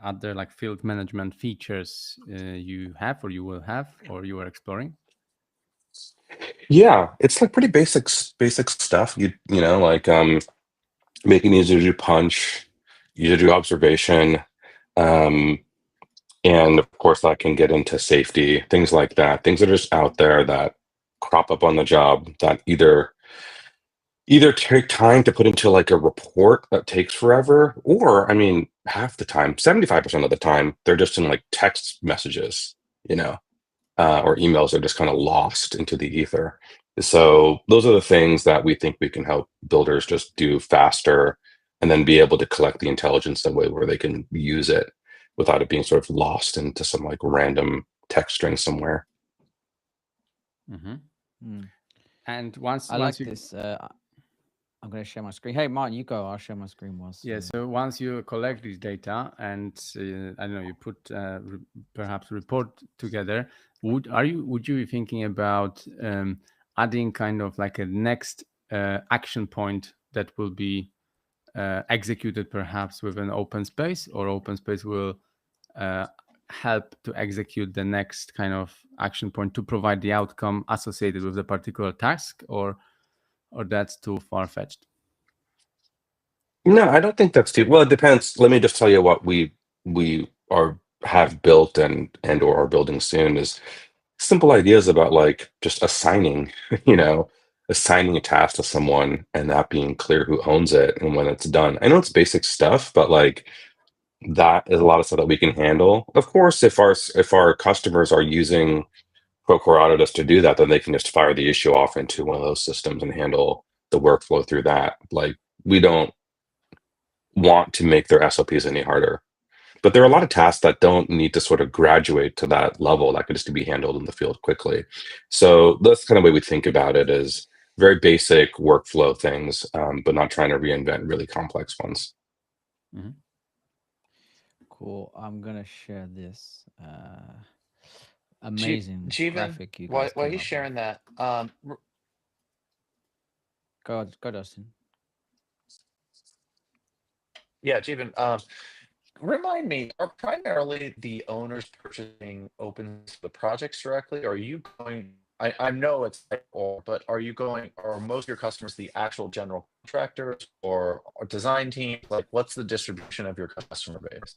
other like field management features you have or you will have or you are exploring? Yeah, it's like pretty basic stuff. Like making it easier to do punch, easier to do observation, and of course that can get into safety, things like that. Things that are just out there that crop up on the job that either take time to put into like a report that takes forever, or I mean, half the time, 75% of the time, they're just in like text messages, or emails are just kind of lost into the ether. So those are the things that we think we can help builders just do faster, and then be able to collect the intelligence in a way where they can use it without it being sort of lost into some like random text string somewhere. And once like you this. I'm going to share my screen. Hey, Martin, you go. I'll share my screen once. Yeah. So once you collect this data and I don't know, you put perhaps report together, would you be thinking about adding kind of like a next action point that will be executed perhaps with an open space, or open space will help to execute the next kind of action point to provide the outcome associated with the particular task, or that's too far-fetched? No, I don't think that's too well. It depends. Let me just tell you what we have built and or are building soon is simple ideas about like just assigning, assigning a task to someone and that being clear who owns it and when it's done. I know it's basic stuff, but like that is a lot of stuff that we can handle. Of course, if our customers are using Procore Autodesk to do that, then they can just fire the issue off into one of those systems and handle the workflow through that. Like, we don't want to make their SOPs any harder. But there are a lot of tasks that don't need to sort of graduate to that level, that could just be handled in the field quickly. So that's kind of the way we think about it, is very basic workflow things, but not trying to reinvent really complex ones. Cool. I'm gonna share this amazing Jeevan, graphic you guys while came he's up with. sharing that, Go, Dustin. yeah, Jeevan, remind me, are primarily the owners purchasing open the projects directly, or are you going? I know it's like all, but are you going? Are most of your customers the actual general contractors or design teams? Like, what's the distribution of your customer base?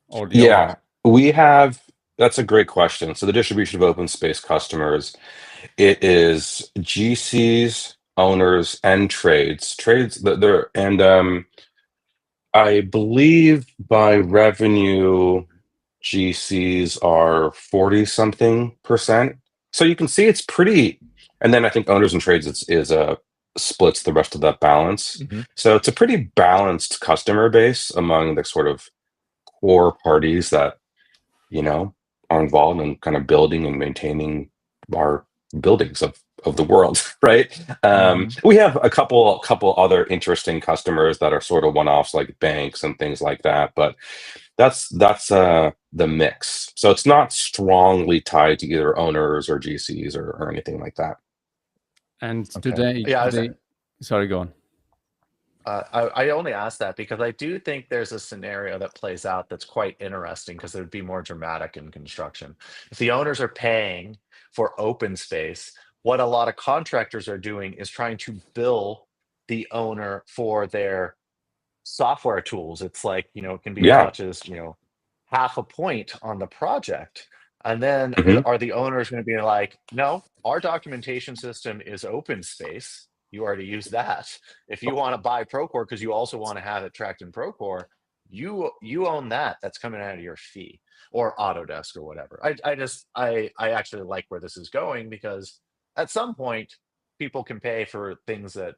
Or the Yeah, owners? we have. That's a great question. So the distribution of open space customers, it is GCs, owners, and trades. There and I believe by revenue, GCs are 40 something percent. So you can see it's pretty, and then I think owners and trades is splits the rest of that balance. Mhm. So it's a pretty balanced customer base among the sort of core parties that, you know, are involved in kind of building and maintaining our buildings of the world, right? We have a couple other interesting customers that are sort of one-offs, like banks and things like that, but that's the mix. So it's not strongly tied to either owners or GCs or anything like that. And Okay. today, Yeah, sorry, go on. I only ask that because I do think there's a scenario that plays out that's quite interesting because it would be more dramatic in construction. If the owners are paying for open space, what a lot of contractors are doing is trying to bill the owner for their software tools. It's like, it can be as Yeah. much as, half a point on the project. And then Mhm. are the owners going to be like, no, our documentation system is open space. You already use that. If you want to buy Procore because you also want to have it tracked in Procore, you own that. That's coming out of your fee or Autodesk or whatever. I actually like where this is going because at some point people can pay for things that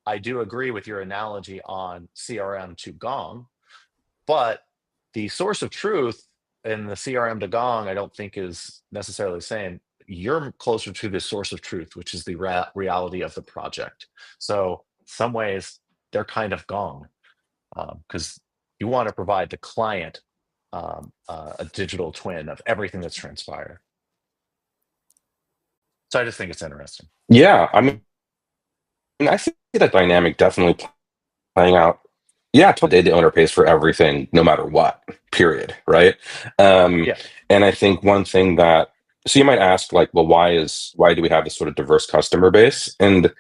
I do agree with your analogy on CRM to Gong, but the source of truth in the CRM to Gong, I don't think is necessarily the same. You're closer to the source of truth, which is the reality of the project. So, some ways they're kind of Gong because you want to provide the client a digital twin of everything that's transpired. So, I just think it's interesting. Yeah, I see that dynamic definitely playing out. Yeah, totally. The owner pays for everything, no matter what. Period. Right. Yeah. And I think one thing that so you might ask, like, well, why do we have this sort of diverse customer base? And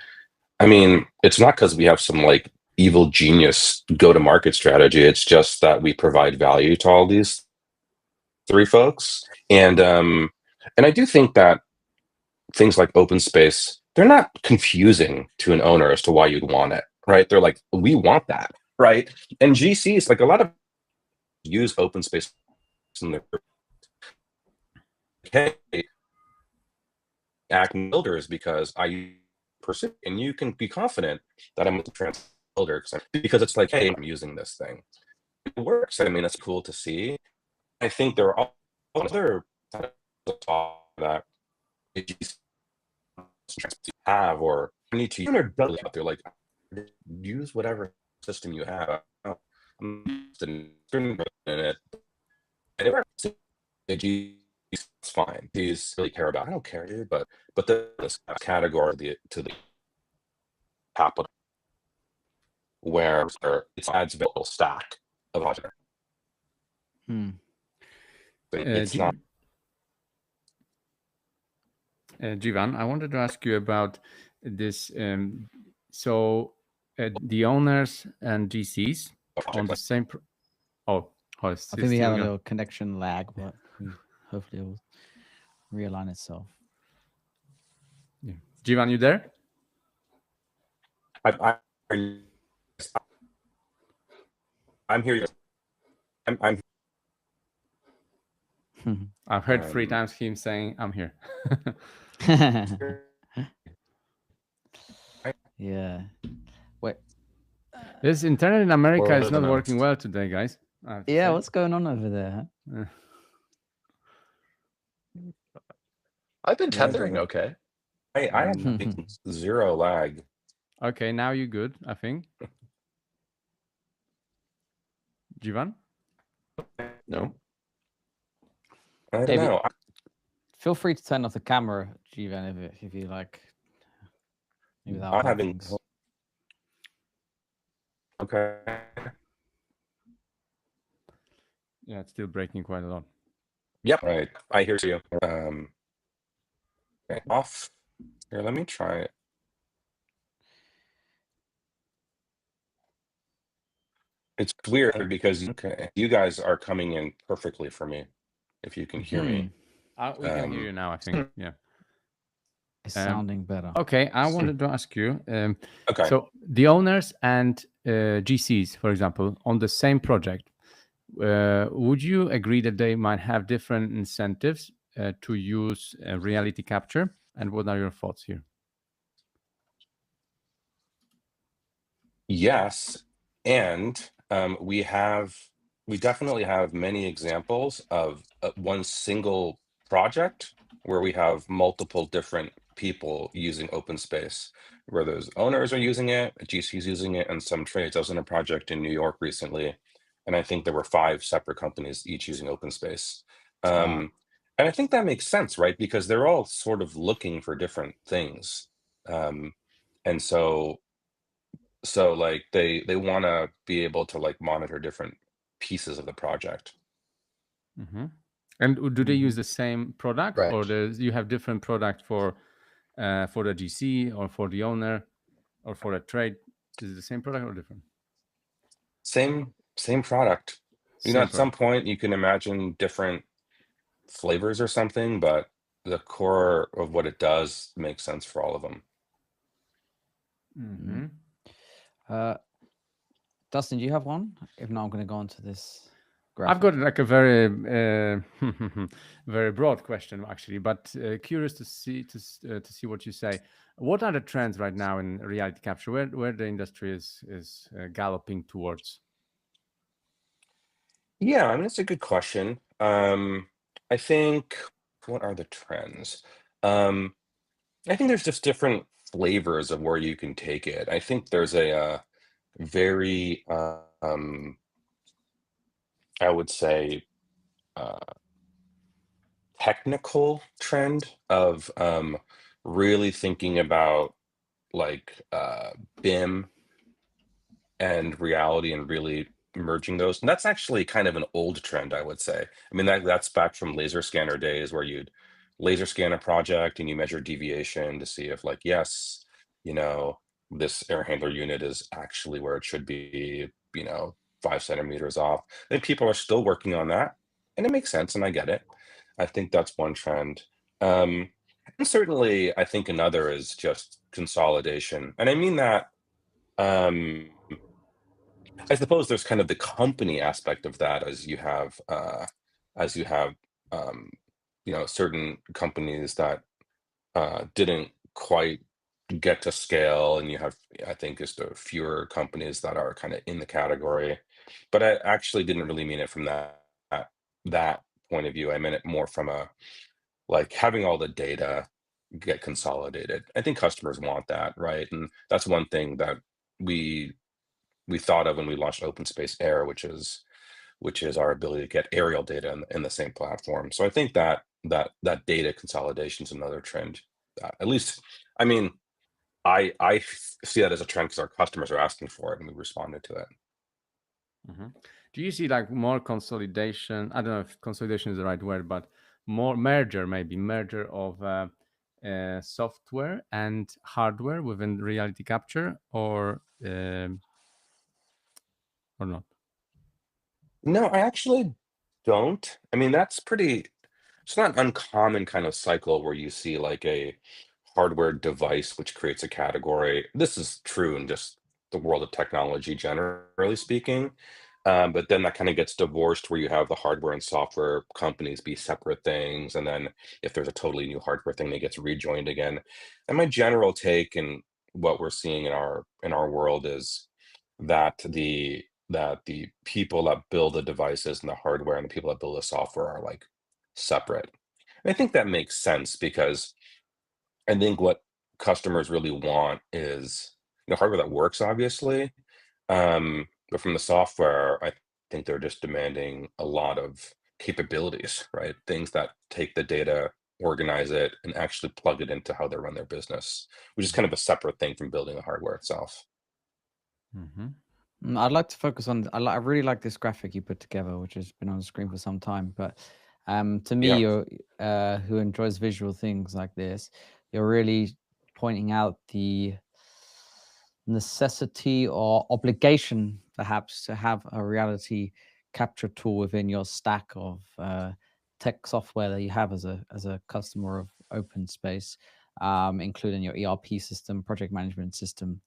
I mean, it's not because we have some like evil genius go-to-market strategy. It's just that we provide value to all these three folks, and I do think that things like open space, they're not confusing to an owner as to why you'd want it, right? They're like, we want that, right? And GCs, like a lot of use open space in their hey, act builders because I pursue, and you can be confident that I'm a trans builder because it's like, hey, I'm using this thing. It works. I mean, it's cool to see. I think there are other that have or need to use out there, like use whatever system you have. I'm interested in it. And it works. It's fine. These really care about. I don't care, dude, but this category to the capital where it adds a little stack of hardware. But it's not. Jivan, I wanted to ask you about this. So the owners and GCs on the same. I think we have a little connection lag, but hopefully it will realign itself. Yeah. Jivan, you there? I'm here. I'm I've heard 3 times him saying, "I'm here." Yeah. Wait. This internet in America is not working well today, guys. Yeah, what's going on over there? Huh? I've been tethering okay. I have zero lag. Okay, now you're good, I think. Jivan? No. I don't David, know. feel free to turn off the camera, Jivan, if you like. Maybe that'll I'm help having things. okay. Yeah, it's still breaking quite a lot. Yep. Right. I hear you. Okay, off. Here, let me try it. It's weird because you guys are coming in perfectly for me. If you can hear me. We can hear you now, I think. Yeah. It's sounding better. Okay, I wanted to ask you. Okay. So the owners and GCs, for example, on the same project, would you agree that they might have different incentives to use reality capture? And what are your thoughts here? Yes, and we definitely have many examples of one single project where we have multiple different people using open space, where those owners are using it, GCs using it, and some trades. I was in a project in New York recently, and I think there were 5 separate companies each using open space. Wow. And I think that makes sense, right? Because they're all sort of looking for different things. And so like they want to be able to like monitor different pieces of the project. And do they use the same product, Right. or you have different product for the GC or for the owner or for a trade? Is it the same product or different? Same product. Same At some product. point you can imagine different flavors or something, but the core of what it does makes sense for all of them. Dustin, do you have one? If not, I'm going to go on to this graphic. I've got like a very very broad question actually, but curious to see what you say. What are the trends right now in reality capture? Where the industry is galloping towards? Yeah, I mean, it's a good question. I think what are the trends? Um, I think there's just different flavors of where you can take it. I think there's a very, I would say, uh, technical trend of really thinking about like BIM and reality and really merging those. And that's actually kind of an old trend, I would say. I mean, that's back from laser scanner days where you'd laser scan a project and you measure deviation to see if like, yes, this air handler unit is actually where it should be, 5 centimeters off. I think people are still working on that, and it makes sense, and I get it. I think that's one trend. And certainly, I think another is just consolidation, and I mean that. Um, I suppose there's kind of the company aspect of that as you have um, certain companies that didn't quite get to scale, and you have, I think, just a fewer companies that are kind of in the category. But I actually didn't really mean it from that point of view. I meant it more from a like having all the data get consolidated. I think customers want that, right? And that's one thing that we we thought of when we launched Open Space Air, which is our ability to get aerial data in the same platform. So I think that data consolidation is another trend. At least, I mean, I see that as a trend because our customers are asking for it, and we responded to it. Do you see like more consolidation? I don't know if consolidation is the right word, but more merger of software and hardware within reality capture, or not? No, I actually don't. I mean, it's not an uncommon kind of cycle where you see like a hardware device which creates a category. This is true in just the world of technology, generally speaking. But then that kind of gets divorced where you have the hardware and software companies be separate things. And then if there's a totally new hardware thing, it gets rejoined again. And my general take and what we're seeing in our world is that the people that build the devices and the hardware and the people that build the software are like separate. And I think that makes sense because I think what customers really want is hardware that works, obviously. But from the software, I think they're just demanding a lot of capabilities, right? Things that take the data, organize it, and actually plug it into how they run their business, which is kind of a separate thing from building the hardware itself. I'd like to focus on. I really like this graphic you put together, which has been on the screen for some time. But to me, Yeah. you're who enjoys visual things like this, you're really pointing out the necessity or obligation, perhaps, to have a reality capture tool within your stack of tech software that you have as a customer of OpenSpace, including your ERP system, project management system.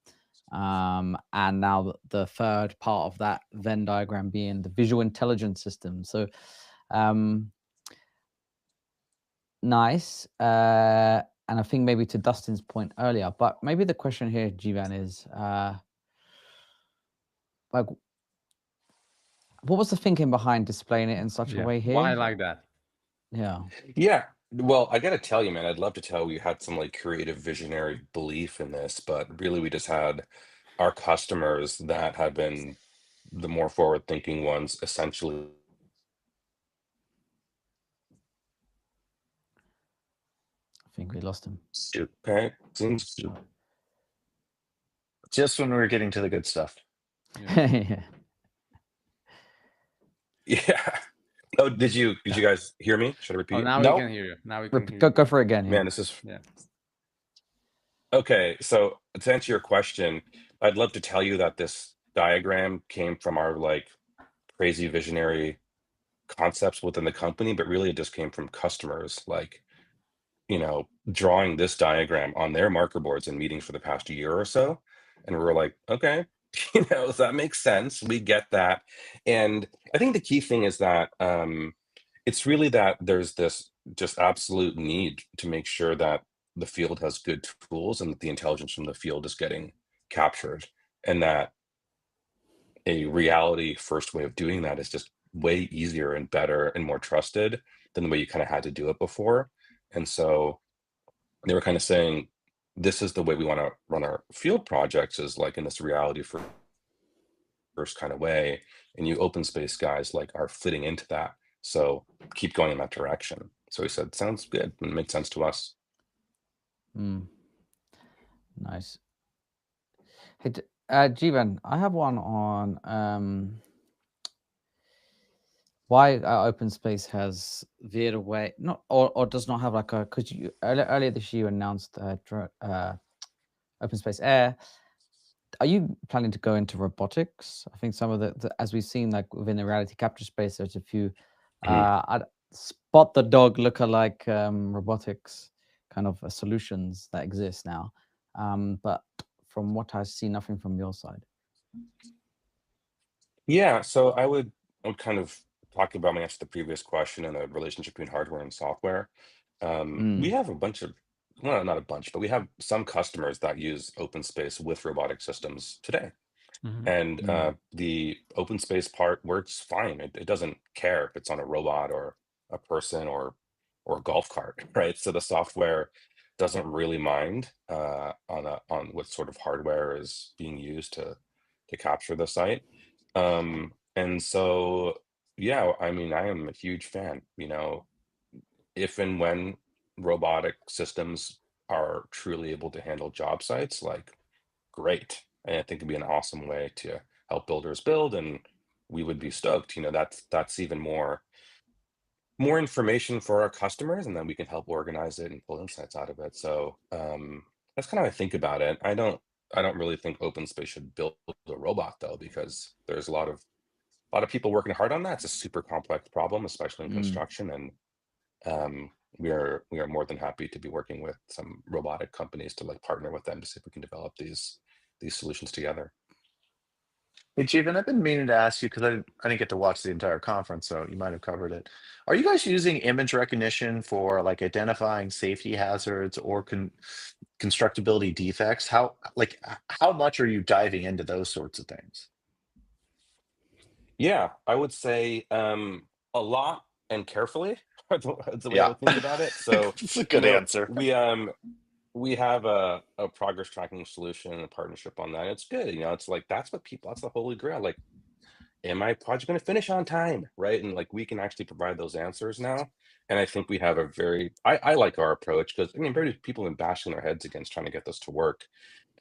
And now the third part of that Venn diagram being the visual intelligence system. So nice. And I think maybe to Dustin's point earlier, but maybe the question here, Jivan, is like, what was the thinking behind displaying it in such a way here? Why like that? Yeah. Yeah. Well, I got to tell you, man, I'd love to tell we had some like creative visionary belief in this, but really we just had our customers that have been the more forward thinking ones essentially. I think we lost him. Okay. Seems Just when we were getting to the good stuff. Yeah. yeah. Oh, did you guys hear me? Should I repeat? Oh, now Nope. we can hear you. Now we can hear you. Go for it again. Yeah. Man, this is Yeah. okay. So to answer your question, I'd love to tell you that this diagram came from our like crazy visionary concepts within the company, but really it just came from customers like, drawing this diagram on their marker boards in meetings for the past year or so. And we were like, okay, that makes sense. We get that. And I think the key thing is that it's really that there's this just absolute need to make sure that the field has good tools and that the intelligence from the field is getting captured, and that a reality first way of doing that is just way easier and better and more trusted than the way you kind of had to do it before. And so they were kind of saying, this is the way we want to run our field projects, is like in this reality first kind of way. And you open space guys like are fitting into that. So keep going in that direction. So he said, sounds good. It makes sense to us. Nice. Hey, Jivan, I have one on why OpenSpace has veered away, not or does not have like a, because you earlier this year announced OpenSpace Air. Are you planning to go into robotics? I think some of the as we've seen, like within the reality capture space, there's a few spot the dog lookalike robotics kind of solutions that exist now. But from what I see, nothing from your side. Yeah, so I would kind of talk about my answer to the previous question and the relationship between hardware and software. We have a bunch of, well, not a bunch, but we have some customers that use OpenSpace with robotic systems today. And the OpenSpace part works fine. It doesn't care if it's on a robot or a person or a golf cart, right? So the software doesn't really mind on what sort of hardware is being used to capture the site. And so, yeah, I mean, I am a huge fan. If and when robotic systems are truly able to handle job sites, like, great. And I think it'd be an awesome way to help builders build, and we would be stoked. That's even more information for our customers, and then we can help organize it and pull insights out of it. So that's kind of how I think about it. I don't really think OpenSpace should build a robot though, because there's a lot of people working hard on that. It's a super complex problem, especially in construction, and we are more than happy to be working with some robotic companies to like partner with them to see if we can develop these solutions together. Hey, Jeevan, I've been meaning to ask you because I didn't get to watch the entire conference, so you might have covered it. Are you guys using image recognition for like identifying safety hazards or constructability defects? How much are you diving into those sorts of things? Yeah, I would say a lot and carefully. That's the way I Yeah, would think about it. So, it's a good answer. we have a progress tracking solution and a partnership on that. It's good. It's like that's the holy grail. Like, am my project going to finish on time, right? And like we can actually provide those answers now. And I think we have a very I like our approach because I mean very people have been bashing their heads against trying to get this to work.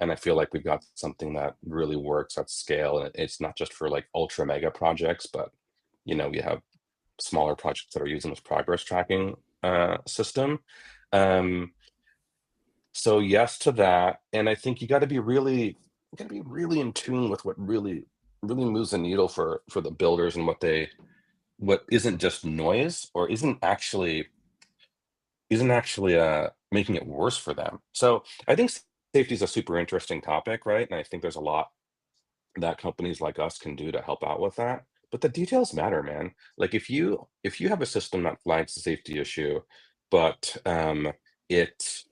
And I feel like we've got something that really works at scale. And it's not just for like ultra mega projects, but we have smaller projects that are using this progress tracking system. Um, so yes to that. And I think you got to be really in tune with what really moves the needle for the builders and what isn't just noise or isn't actually making it worse for them. So I think safety is a super interesting topic, right? And I think there's a lot that companies like us can do to help out with that. But the details matter, man. Like if you have a system that flags a safety issue, but it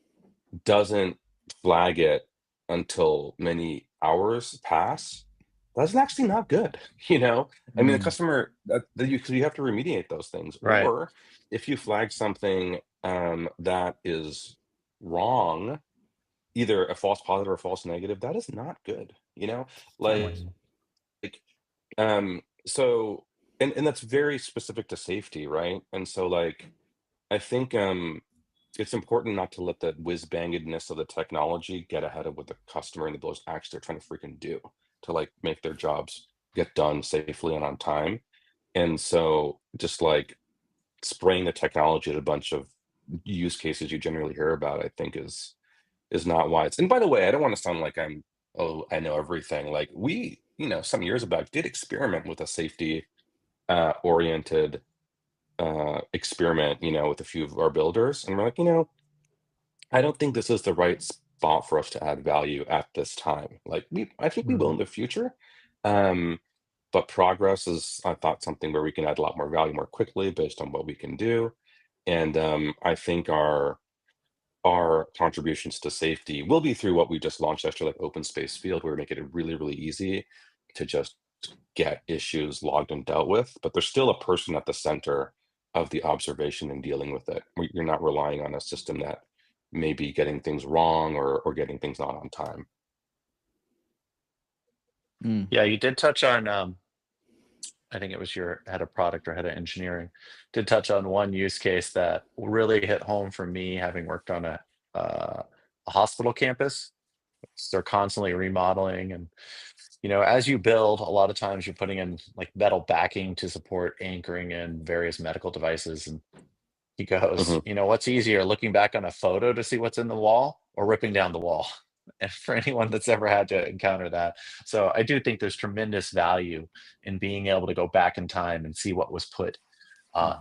doesn't flag it until many hours pass, that's actually not good. I mean, the Mm. customer you have to remediate those things. Right. Or if you flag something that is wrong, either a false positive or a false negative, that is not good. Like Totally. so and that's very specific to safety, right? And so like I think it's important not to let the whiz bangedness of the technology get ahead of what the customer and the builders actually are trying to freaking do to like make their jobs get done safely and on time. And so just like spraying the technology at a bunch of use cases you generally hear about, I think is not wise. And by the way, I don't want to sound like I know everything. Like we, some years back did experiment with a safety oriented experiment, with a few of our builders. And we're like, I don't think this is the right spot for us to add value at this time. Like I think we will in the future. Um, but progress is, I thought, something where we can add a lot more value more quickly based on what we can do. And I think our contributions to safety will be through what we just launched yesterday, like open space field, where we make it really, really easy to just get issues logged and dealt with. But there's still a person at the center of the observation and dealing with it. You're not relying on a system that may be getting things wrong or getting things not on time. Mm. Yeah, you did touch on I think it was your head of product or head of engineering, did touch on one use case that really hit home for me, having worked on a hospital campus. They're constantly remodeling, and as you build, a lot of times you're putting in like metal backing to support anchoring in various medical devices. And he goes, Hmm. what's easier, looking back on a photo to see what's in the wall or ripping down the wall? And for anyone that's ever had to encounter that. So I do think there's tremendous value in being able to go back in time and see what was put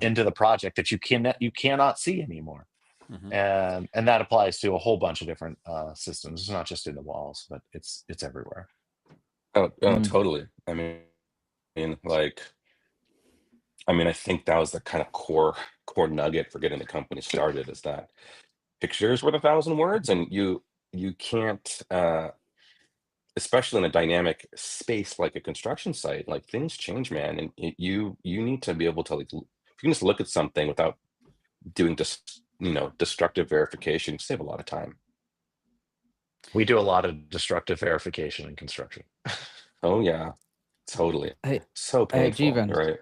into the project that you cannot see anymore. Mhm. And that applies to a whole bunch of different systems. It's not just in the walls, but it's everywhere. Oh, Mm. totally. Like, I think that was the kind of core nugget for getting the company started is that pictures worth 1,000 words, and you can't, especially in a dynamic space like a construction site, like things change, man, and you need to be able to like if you can just look at something without doing destructive verification, you save a lot of time. We do a lot of destructive verification in construction. Oh yeah, totally. Hey, So painful, Jivan, right?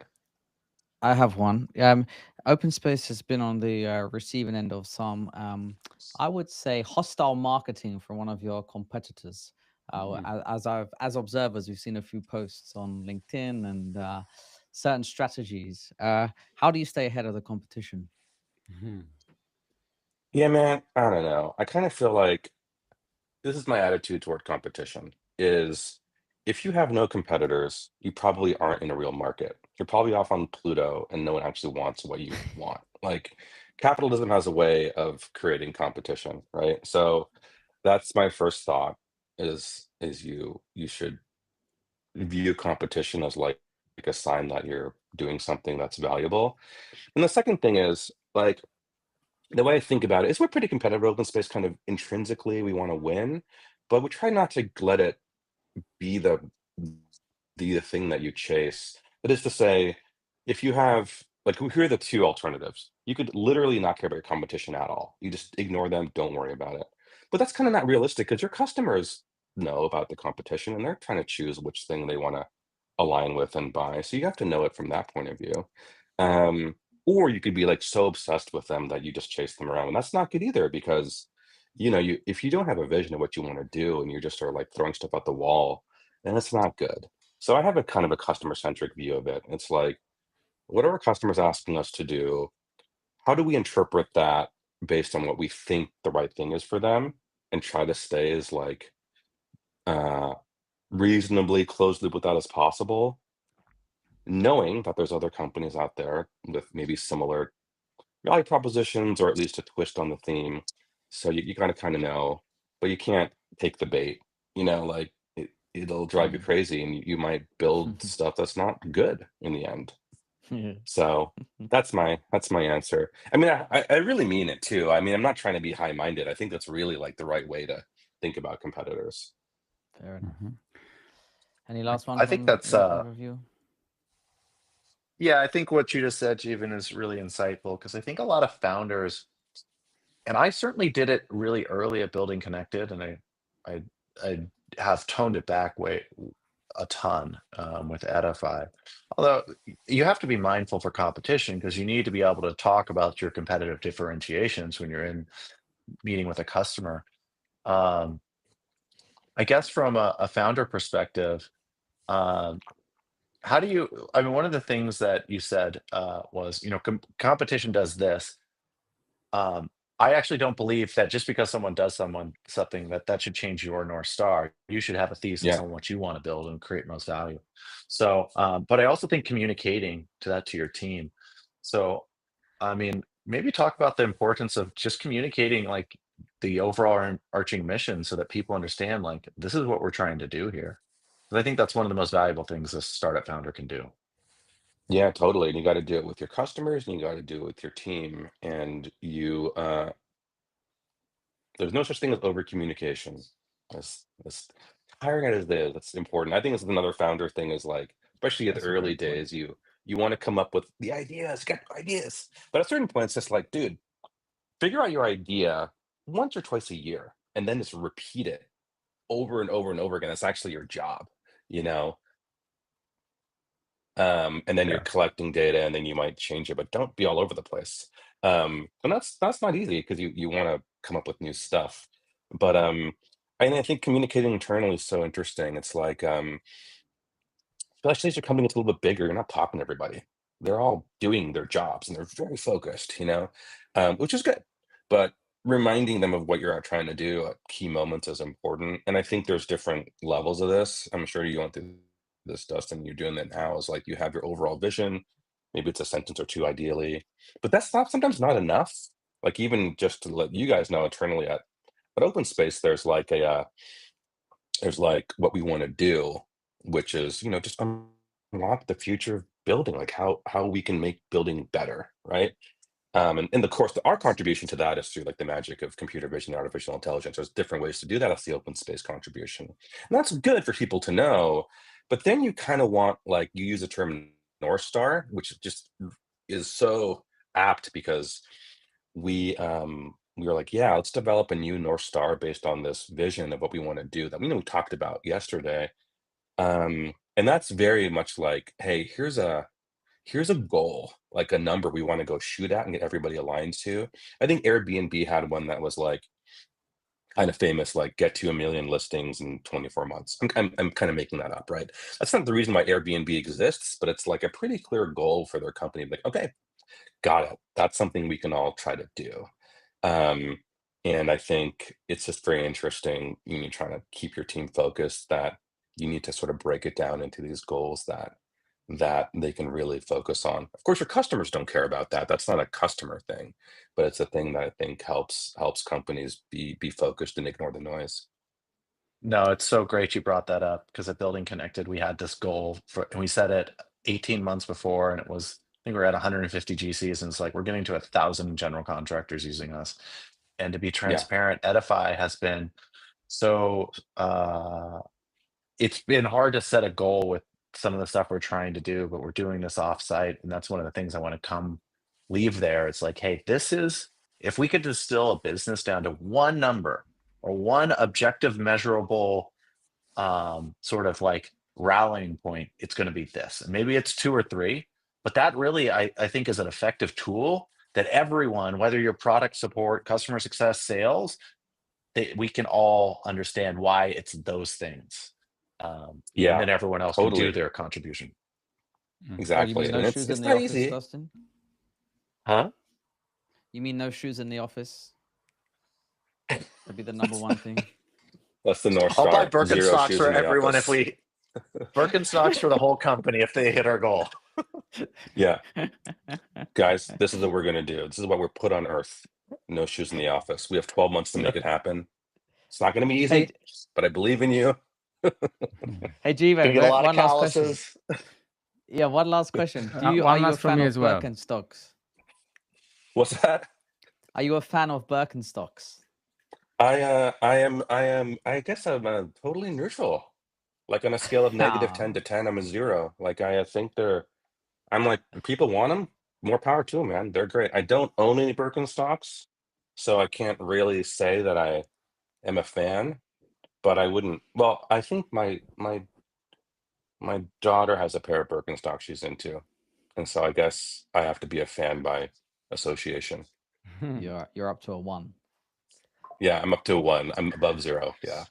I have one. Open space has been on the receiving end of some, I would say, hostile marketing from one of your competitors. Mhm. As observers, we've seen a few posts on LinkedIn and certain strategies. How do you stay ahead of the competition? Mhm. Yeah, man, I don't know. I kind of feel like this is my attitude toward competition is if you have no competitors, you probably aren't in a real market. You're probably off on Pluto and no one actually wants what you want. Like capitalism has a way of creating competition, right? So that's my first thought is you should view competition as like a sign that you're doing something that's valuable. And the second thing is like the way I think about it is we're pretty competitive open space kind of intrinsically we want to win, but we try not to let it be the thing that you chase. That is to say, if you have like here are the two alternatives. You could literally not care about your competition at all. You just ignore them, don't worry about it. But that's kind of not realistic because your customers know about the competition and they're trying to choose which thing they want to align with and buy. So you have to know it from that point of view. Or you could be like so obsessed with them that you just chase them around. And that's not good either, because if you don't have a vision of what you want to do and you're just sort of like throwing stuff at the wall, then it's not good. So I have a kind of a customer centric view of it. It's like, what are our customers asking us to do? How do we interpret that based on what we think the right thing is for them, and try to stay as like uh reasonably closed loop with that as possible, knowing that there's other companies out there with maybe similar value propositions, or at least a twist on the theme. So you gotta kind of know, but you can't take the bait, like it'll drive you Mm. crazy, and you might build stuff that's not good in the end. Yeah. So that's my answer. I mean, I really mean it too. I mean, I'm not trying to be high-minded. I think that's really like the right way to think about competitors. Fair enough. Mhm. Any last one I think from that's your overview? yeah, I think what you just said, Jeevan, is really insightful, because I think a lot of founders, and I certainly did it really early at Building Connected, and I I have toned it back way a ton with Edify. Although you have to be mindful for competition, because you need to be able to talk about your competitive differentiations when you're in meeting with a customer. Um, I guess from a founder perspective, um, how do you? I mean, one of the things that you said was, competition does this. Um, I actually don't believe that just because someone does something that should change your North Star. You should have a thesis Yeah. on what you want to build and create most value. So, but I also think communicating to your team. So, I mean, maybe talk about the importance of just communicating like the overall arching mission, so that people understand like this is what we're trying to do here. 'Cause I think that's one of the most valuable things a startup founder can do. Yeah, totally. And you got to do it with your customers, and you got to do it with your team. And there's no such thing as over communication. As tiring as it is, that's important. I think it's another founder thing, is like, especially at the That's a early great point. days, you want to come up with the ideas, get ideas. But at a certain point, it's just like, dude, figure out your idea once or twice a year, and then just repeat it over and over and over again. It's actually your job, you know? And then you're Yeah. collecting data, and then you might change it, but don't be all over the place. And that's not easy, because you want to come up with new stuff. But and I think communicating internally is so interesting. It's like, especially as you're coming into a little bit bigger, you're not talking to everybody. They're all doing their jobs, and they're very focused, which is good. But reminding them of what you're trying to do at key moments is important. And I think there's different levels of this. I'm sure you went through this, Dustin. You're doing that now. Is like you have your overall vision. Maybe it's a sentence or two, ideally, but that's not sometimes not enough. Like, even just to let you guys know internally at Open Space, there's like what we want to do, which is, just unlock the future of building, like how we can make building better, right? And in the course, our contribution to that is through like the magic of computer vision and artificial intelligence. There's different ways to do that. That's the open space contribution, and that's good for people to know. But then you kind of want, like, you use the term North Star, which just is so apt, because we were like, yeah, let's develop a new North Star based on this vision of what we want to do that we talked about yesterday. And that's very much like, hey, here's a goal, like a number we want to go shoot at and get everybody aligned to. I think Airbnb had one that was like kind of famous, like get to 1 million listings in 24 months. I'm kind of making that up, right? That's not the reason why Airbnb exists, but it's like a pretty clear goal for their company. Like, okay, got it. That's something we can all try to do. Um, and I think it's just very interesting, trying to keep your team focused, that you need to sort of break it down into these goals that they can really focus on. Of course, your customers don't care about that. That's not a customer thing, but it's a thing that I think helps companies be focused and ignore the noise. No, it's so great you brought that up, because at Building Connected, we had this goal and we set it 18 months before, and it was, I think we're at 150 GCs, and it's like we're getting to 1,000 general contractors using us. And to be Yeah. transparent, Edify has been so, it's been hard to set a goal with some of the stuff we're trying to do, but we're doing this offsite, and that's one of the things I want to leave there. It's like, hey, this is, if we could distill a business down to one number or one objective measurable sort of like rallying point, it's going to be this. And maybe it's 2 or 3, but that really, I think, is an effective tool that everyone, whether you're product support, customer success, sales, we can all understand why it's those things. And Yeah, then everyone else can do totally. their contribution. Oh, you Exactly. mean no And shoes it's in the not office, easy. Dustin? Huh? You mean no shoes in the office? That'd be the number one thing. That's the North I'll buy Star. 0 Birkenstocks shoes for in the everyone if office. we Birkenstocks for the whole company if they hit our goal. Yeah. Guys, this is what we're going to do. This is what we're put on earth. No shoes in the office. We have 12 months to make it happen. It's not going to be easy, Hey, but I believe in you. hey, G-Man, Gonna get a lot of one last question. calluses. Yeah, one last question. One Are you a last from fan me of as well. Birkenstocks? What's that? Are you a fan of Birkenstocks? I guess I'm totally neutral. Like on a scale of negative 10 to 10, I'm a 0. Like I think I'm like, people want them, more power to them, man. They're great. I don't own any Birkenstocks, so I can't really say that I am a fan, but I wouldn't. Well, I think my daughter has a pair of Birkenstocks she's into, and so I guess I have to be a fan by association. You're up to a 1. Yeah, I'm up to a 1. I'm above 0. Yeah.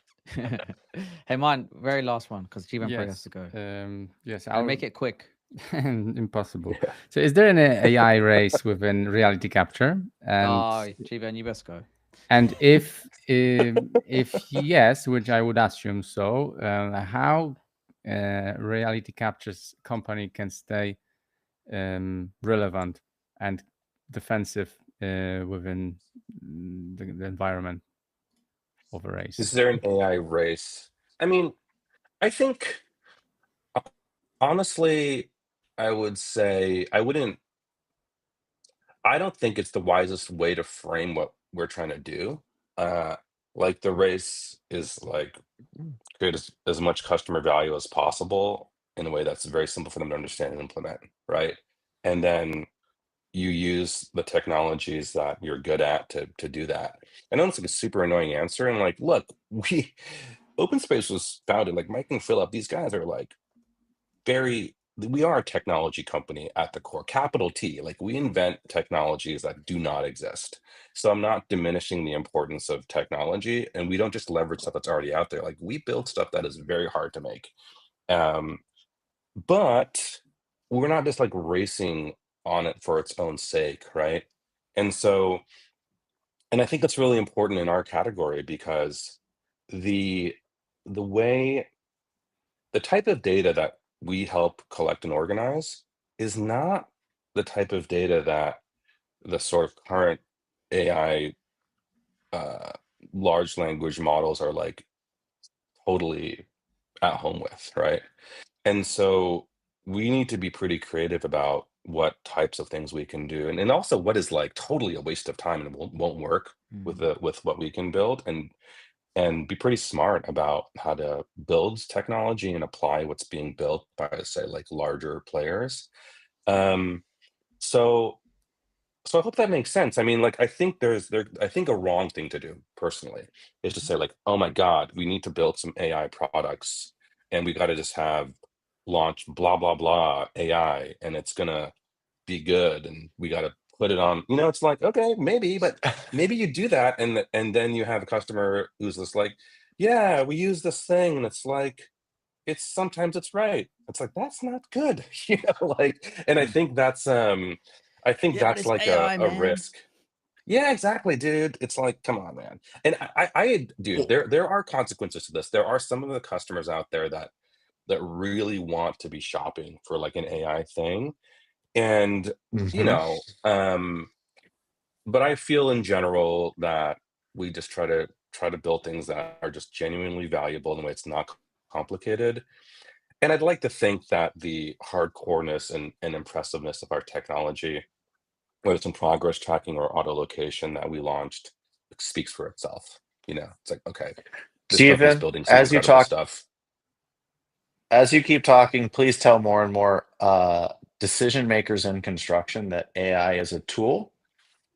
Hey, mine, very last one, because G-Man probably has Yes. to go. Yes. I'll make it quick. Impossible. Yeah. So, is there an AI race within reality capture? And Oh, G-Man, you best go. and if yes, which I would assume so, how reality captures company can stay relevant and defensive within the environment of a race? Is there an AI race? I mean, I think honestly, I would say I don't think it's the wisest way to frame what we're trying to do. Like the race is like create as much customer value as possible in a way that's very simple for them to understand and implement, right? And then you use the technologies that you're good at to do that. I know it's like a super annoying answer, and like, look, open space was founded, like Mike and Philip, these guys are like we are a technology company at the core, capital T. Like we invent technologies that do not exist. So I'm not diminishing the importance of technology, and we don't just leverage stuff that's already out there. Like we build stuff that is very hard to make. But we're not just like racing on it for its own sake, right? And so, and I think that's really important in our category because the way the type of data that we help collect and organize is not the type of data that the sort of current AI large language models are like totally at home with, right? And so we need to be pretty creative about what types of things we can do, and also what is like totally a waste of time and won't work with what we can build, and be pretty smart about how to build technology and apply what's being built by, say, like larger players. Um, so I hope that makes sense. I mean, like, I think I think a wrong thing to do personally is to say like, oh my God, we need to build some AI products and we got to just have launch blah, blah, blah AI and it's gonna be good. And we got to put it on, it's like, okay, maybe, but maybe you do that. And then you have a customer who's just like, yeah, we use this thing. And it's like, sometimes it's right. It's like, that's not good, like, and I think that's that's like a risk. Yeah, exactly, dude. It's like, come on, man. And dude, there are consequences to this. There are some of the customers out there that really want to be shopping for like an AI thing. And, but I feel in general that we just try to build things that are just genuinely valuable in a way it's not complicated. And I'd like to think that the hardcoreness and impressiveness of our technology, whether it's in progress tracking or auto location that we launched, speaks for itself. It's like, okay, this company's Steven, building some incredible stuff. As you keep talking, please tell more and more decision makers in construction that AI is a tool.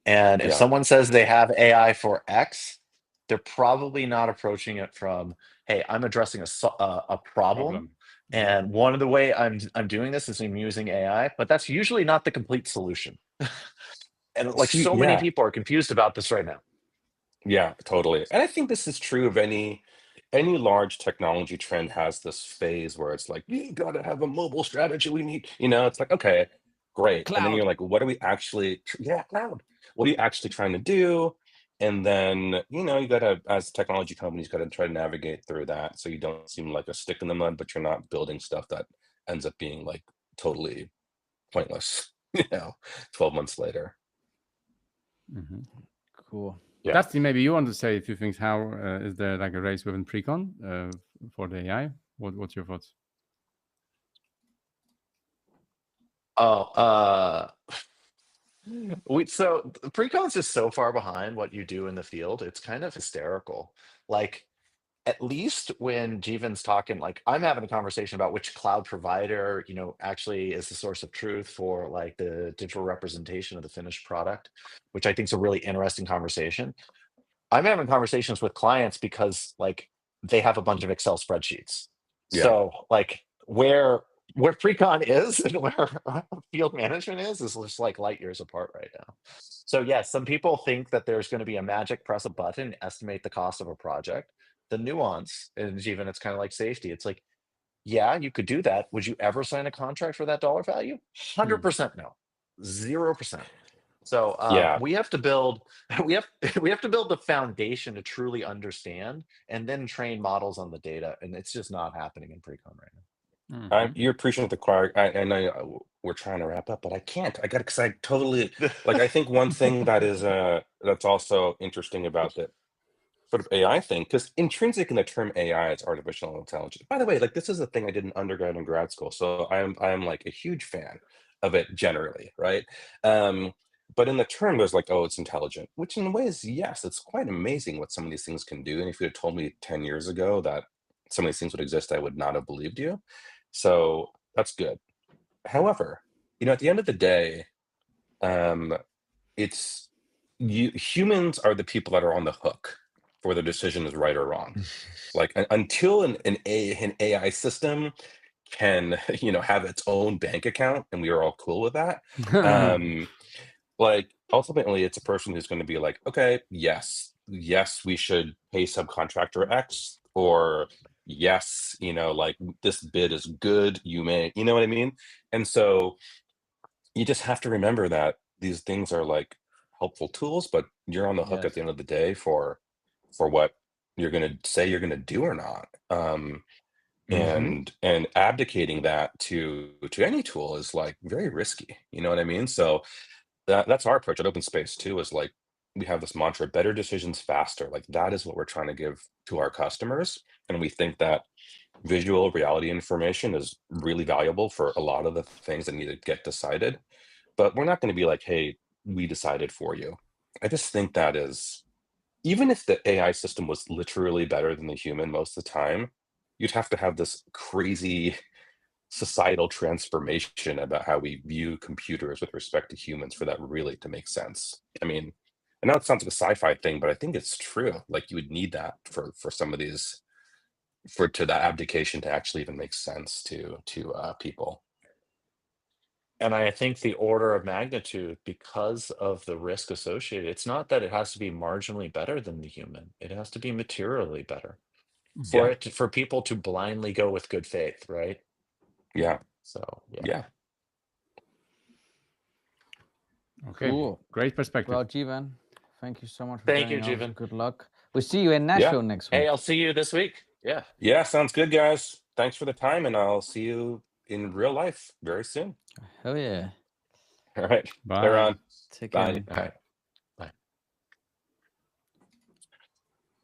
And if someone says they have AI for X, they're probably not approaching it from, hey, I'm addressing a problem. And one of the way I'm doing this is I'm using AI, but that's usually not the complete solution. And like so many Yeah, people are confused about this right now. yeah, totally. And I think this is true of any large technology trend has this phase where it's like, you gotta have a mobile strategy. We need, it's like, okay, great. And then you're Cloud. like, what are we actually, yeah, cloud. What are you actually trying to do? And then, you gotta, as technology companies, gotta try to navigate through that so you don't seem like a stick in the mud, but you're not building stuff that ends up being like totally pointless, 12 months later. Mhm. Cool. Yeah. Dusty, maybe you want to say a few things. How is there like a race within pre-con for the AI? What's your thoughts? Oh, so pre-con's just so far behind what you do in the field. It's kind of hysterical. Like, at least when Jeevan's talking, like I'm having a conversation about which cloud provider, actually is the source of truth for like the digital representation of the finished product, which I think is a really interesting conversation. I'm having conversations with clients because like they have a bunch of Excel spreadsheets. Yeah. So like where pre-con is and where field management is just like light years apart right now. So yes, some people think that there's going to be a magic press a button, estimate the cost of a project. The nuance, and even it's kind of like safety. It's like, yeah, you could do that. Would you ever sign a contract for that dollar value? 100% no. 0%. So Yeah. we have to build we have we have to build the foundation to truly understand and then train models on the data. And it's just not happening in pre-con right now. Mhm. You're preaching to the choir. I know we're trying to wrap up, but I can't. I got because I totally like. I think one thing that is that's also interesting about the sort of AI thing, because intrinsic in the term AI is artificial intelligence. By the way, like this is a thing I did in undergrad and grad school, so I am like a huge fan of it generally, right? Um, but in the term, there's like, oh, it's intelligent, which in ways, yes, it's quite amazing what some of these things can do. And if you had told me 10 years ago that some of these things would exist, I would not have believed you. So that's good. However, at the end of the day, um, it's humans are the people that are on the hook for whether the decision is right or wrong. Like until an AI system can have its own bank account, and we are all cool with that. Um, like ultimately, it's a person who's going to be like, okay, yes, we should pay subcontractor X, or yes, like this bid is good. You know what I mean? And so you just have to remember that these things are like helpful tools, but you're on the hook at Yes. the end of the day for what you're going to say you're going to do or not. And abdicating that to any tool is like very risky. You know what I mean? So that's our approach at Open Space too. Is like we have this mantra: better decisions faster. Like that is what we're trying to give to our customers, and we think that visual reality information is really valuable for a lot of the things that need to get decided. But we're not going to be like, hey, we decided for you. I just think that is, even if the AI system was literally better than the human most of the time, you'd have to have this crazy societal transformation about how we view computers with respect to humans for that really to make sense. I mean, I know it sounds like a sci-fi thing, but I think it's true. Like you would need that for some of these to that abdication to actually even make sense to people. And I think the order of magnitude, because of the risk associated, it's not that it has to be marginally better than the human. It has to be materially better Yeah, for people to blindly go with good faith, right? yeah, So yeah. yeah. Okay, Cool. great perspective. Well, Jeevan, thank you so much for Thank you, joining us. Jeevan. Good luck. We'll see you in Yeah. Nashville next Hey, week. I'll see you this week. Yeah. Yeah, sounds good, guys. Thanks for the time, and I'll see you in real life very soon. Hell yeah. All right. Bye. They're on. Take care, Bye. man. All right. Bye.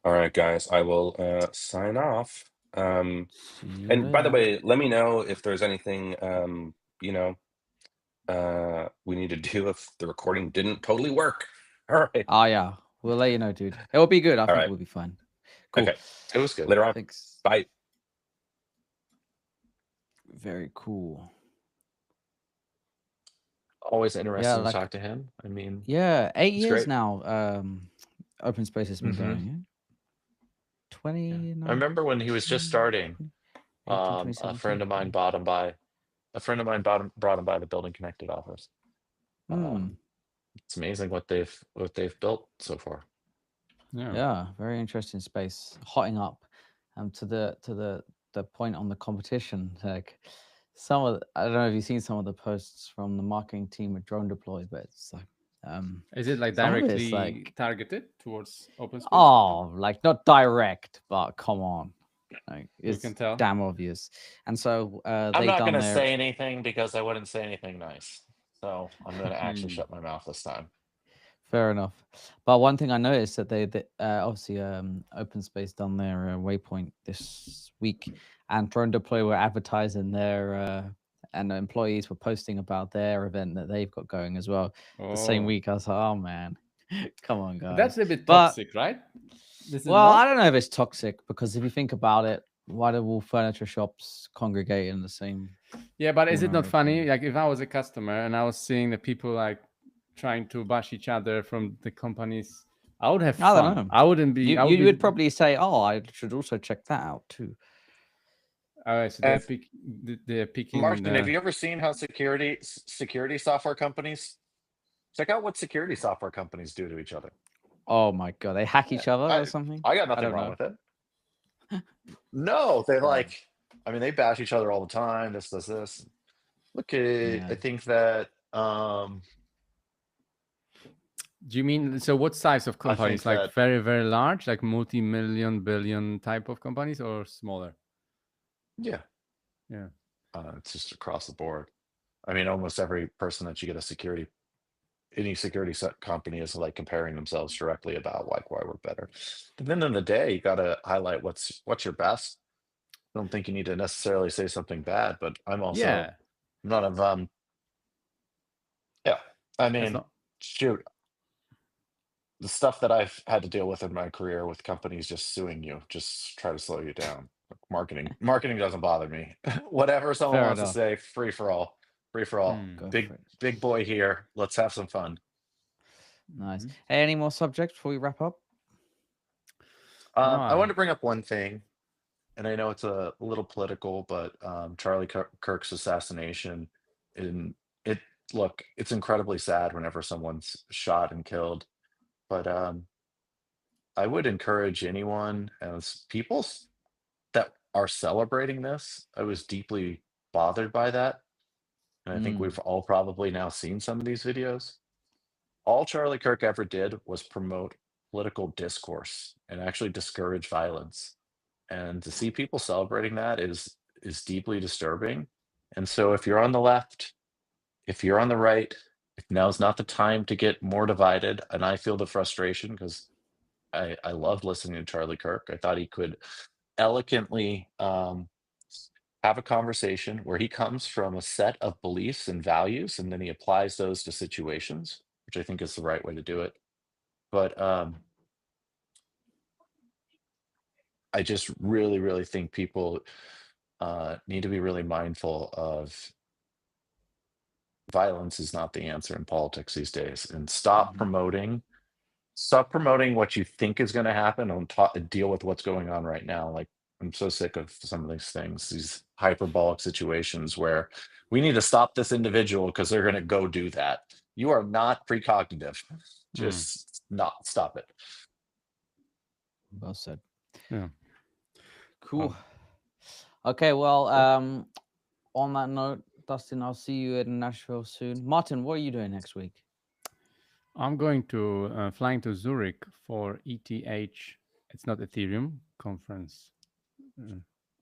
All right, guys. I will sign off. See you And by the later. way, let me know if there's anything you know we need to do if the recording didn't totally work. All right. Oh, yeah. We'll let you know, dude. It will be good. I All think right. it will be fun. Cool. Okay. It was good. Later on. Thanks. Bye. Very cool. Always interesting Yeah, to like, talk to him. I mean, yeah, 8 it's years great. now. Open Space has been Mhm. going. Yeah? 20. I remember when he was just starting. A friend of mine brought him by the Building Connected office. It's amazing what they've built so far. Yeah, very interesting space, hotting up. To the point on the competition, like I don't know if you've seen some of the posts from the marketing team at Drone Deploy, but it's like, is it like some of directly it's like, targeted towards open space? oh, like not direct, but come on, like You it's can tell. damn obvious. And so I'm they not done going to their say anything because I wouldn't say anything nice. So I'm going to actually shut my mouth this time. Fair enough. But one thing I noticed that they obviously Open Space done their waypoint this week, and Drone Deploy were advertising their and the employees were posting about their event that they've got going as well. The same Oh. week, I was like, oh man, come on, guys. That's a bit But- toxic, right? Well, I don't know if it's toxic, because if you think about it, why do all furniture shops congregate in the same? Yeah, but is it corner not of funny? the- Like if I was a customer and I was seeing the people like trying to bash each other from the companies, I would have I fun. don't know. I wouldn't be. You, I you would would probably say, oh, I should also check that out too. So they're picking. Martin, have you ever seen how security software companies check out what security software companies do to each other? Oh my god, they hack each other I- or something? I got nothing don't wrong know. with it. No, they they bash each other all the time. This, does this. Look at Yeah. I think that Do you mean so? What size of companies? Like that- very, very large, like multi-million, billion type of companies, or smaller? yeah. It's just across the board. I mean, almost every person that you get any security company is like comparing themselves directly about like why we're better. At the end of the day, you got to highlight what's your best. I don't think you need to necessarily say something bad, but I'm also none of yeah. I mean, shoot, the stuff that I've had to deal with in my career with companies just suing you, just try to slow you down. Marketing doesn't bother me. Whatever someone Fair wants enough. to say, free for all. Go for it. Big boy here. Let's have some fun. Nice. Hey, any more subjects before we wrap up? I wanted to bring up one thing, and I know it's a little political, but Charlie Kirk's assassination, it's incredibly sad whenever someone's shot and killed. But I would encourage anyone, as people that are celebrating this, I was deeply bothered by that. And I think we've all probably now seen some of these videos. All Charlie Kirk ever did was promote political discourse and actually discourage violence. And to see people celebrating that is deeply disturbing. And so if you're on the left, if you're on the right, if now's not the time to get more divided, and I feel the frustration because I loved listening to Charlie Kirk. I thought he could eloquently have a conversation where he comes from a set of beliefs and values, and then he applies those to situations, which I think is the right way to do it. But I just really, really think people need to be really mindful of violence is not the answer in politics these days, and stop promoting what you think is going to happen and deal with what's going on right now. Like, I'm so sick of some of these things, these hyperbolic situations where we need to stop this individual because they're going to go do that. You are not precognitive. Just not stop it. Well said. Yeah. Cool. Okay, well, on that note, Dustin, I'll see you in Nashville soon. Martin, what are you doing next week? I'm going to flying to Zurich for ETH. It's not Ethereum conference.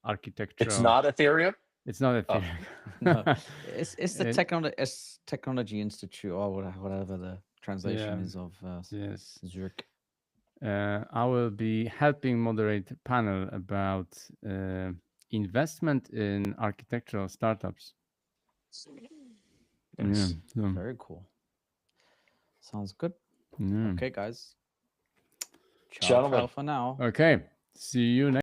Architecture. It's not Ethereum. It's not Ethereum. No, it's the Technology Institute, or whatever the translation is of Zurich. I will be helping moderate a panel about investment in architectural startups. Yes. Yeah, so, Very cool. Sounds good. yeah. Okay, guys. Ciao, Gentlemen. ciao for now. Okay. See you next.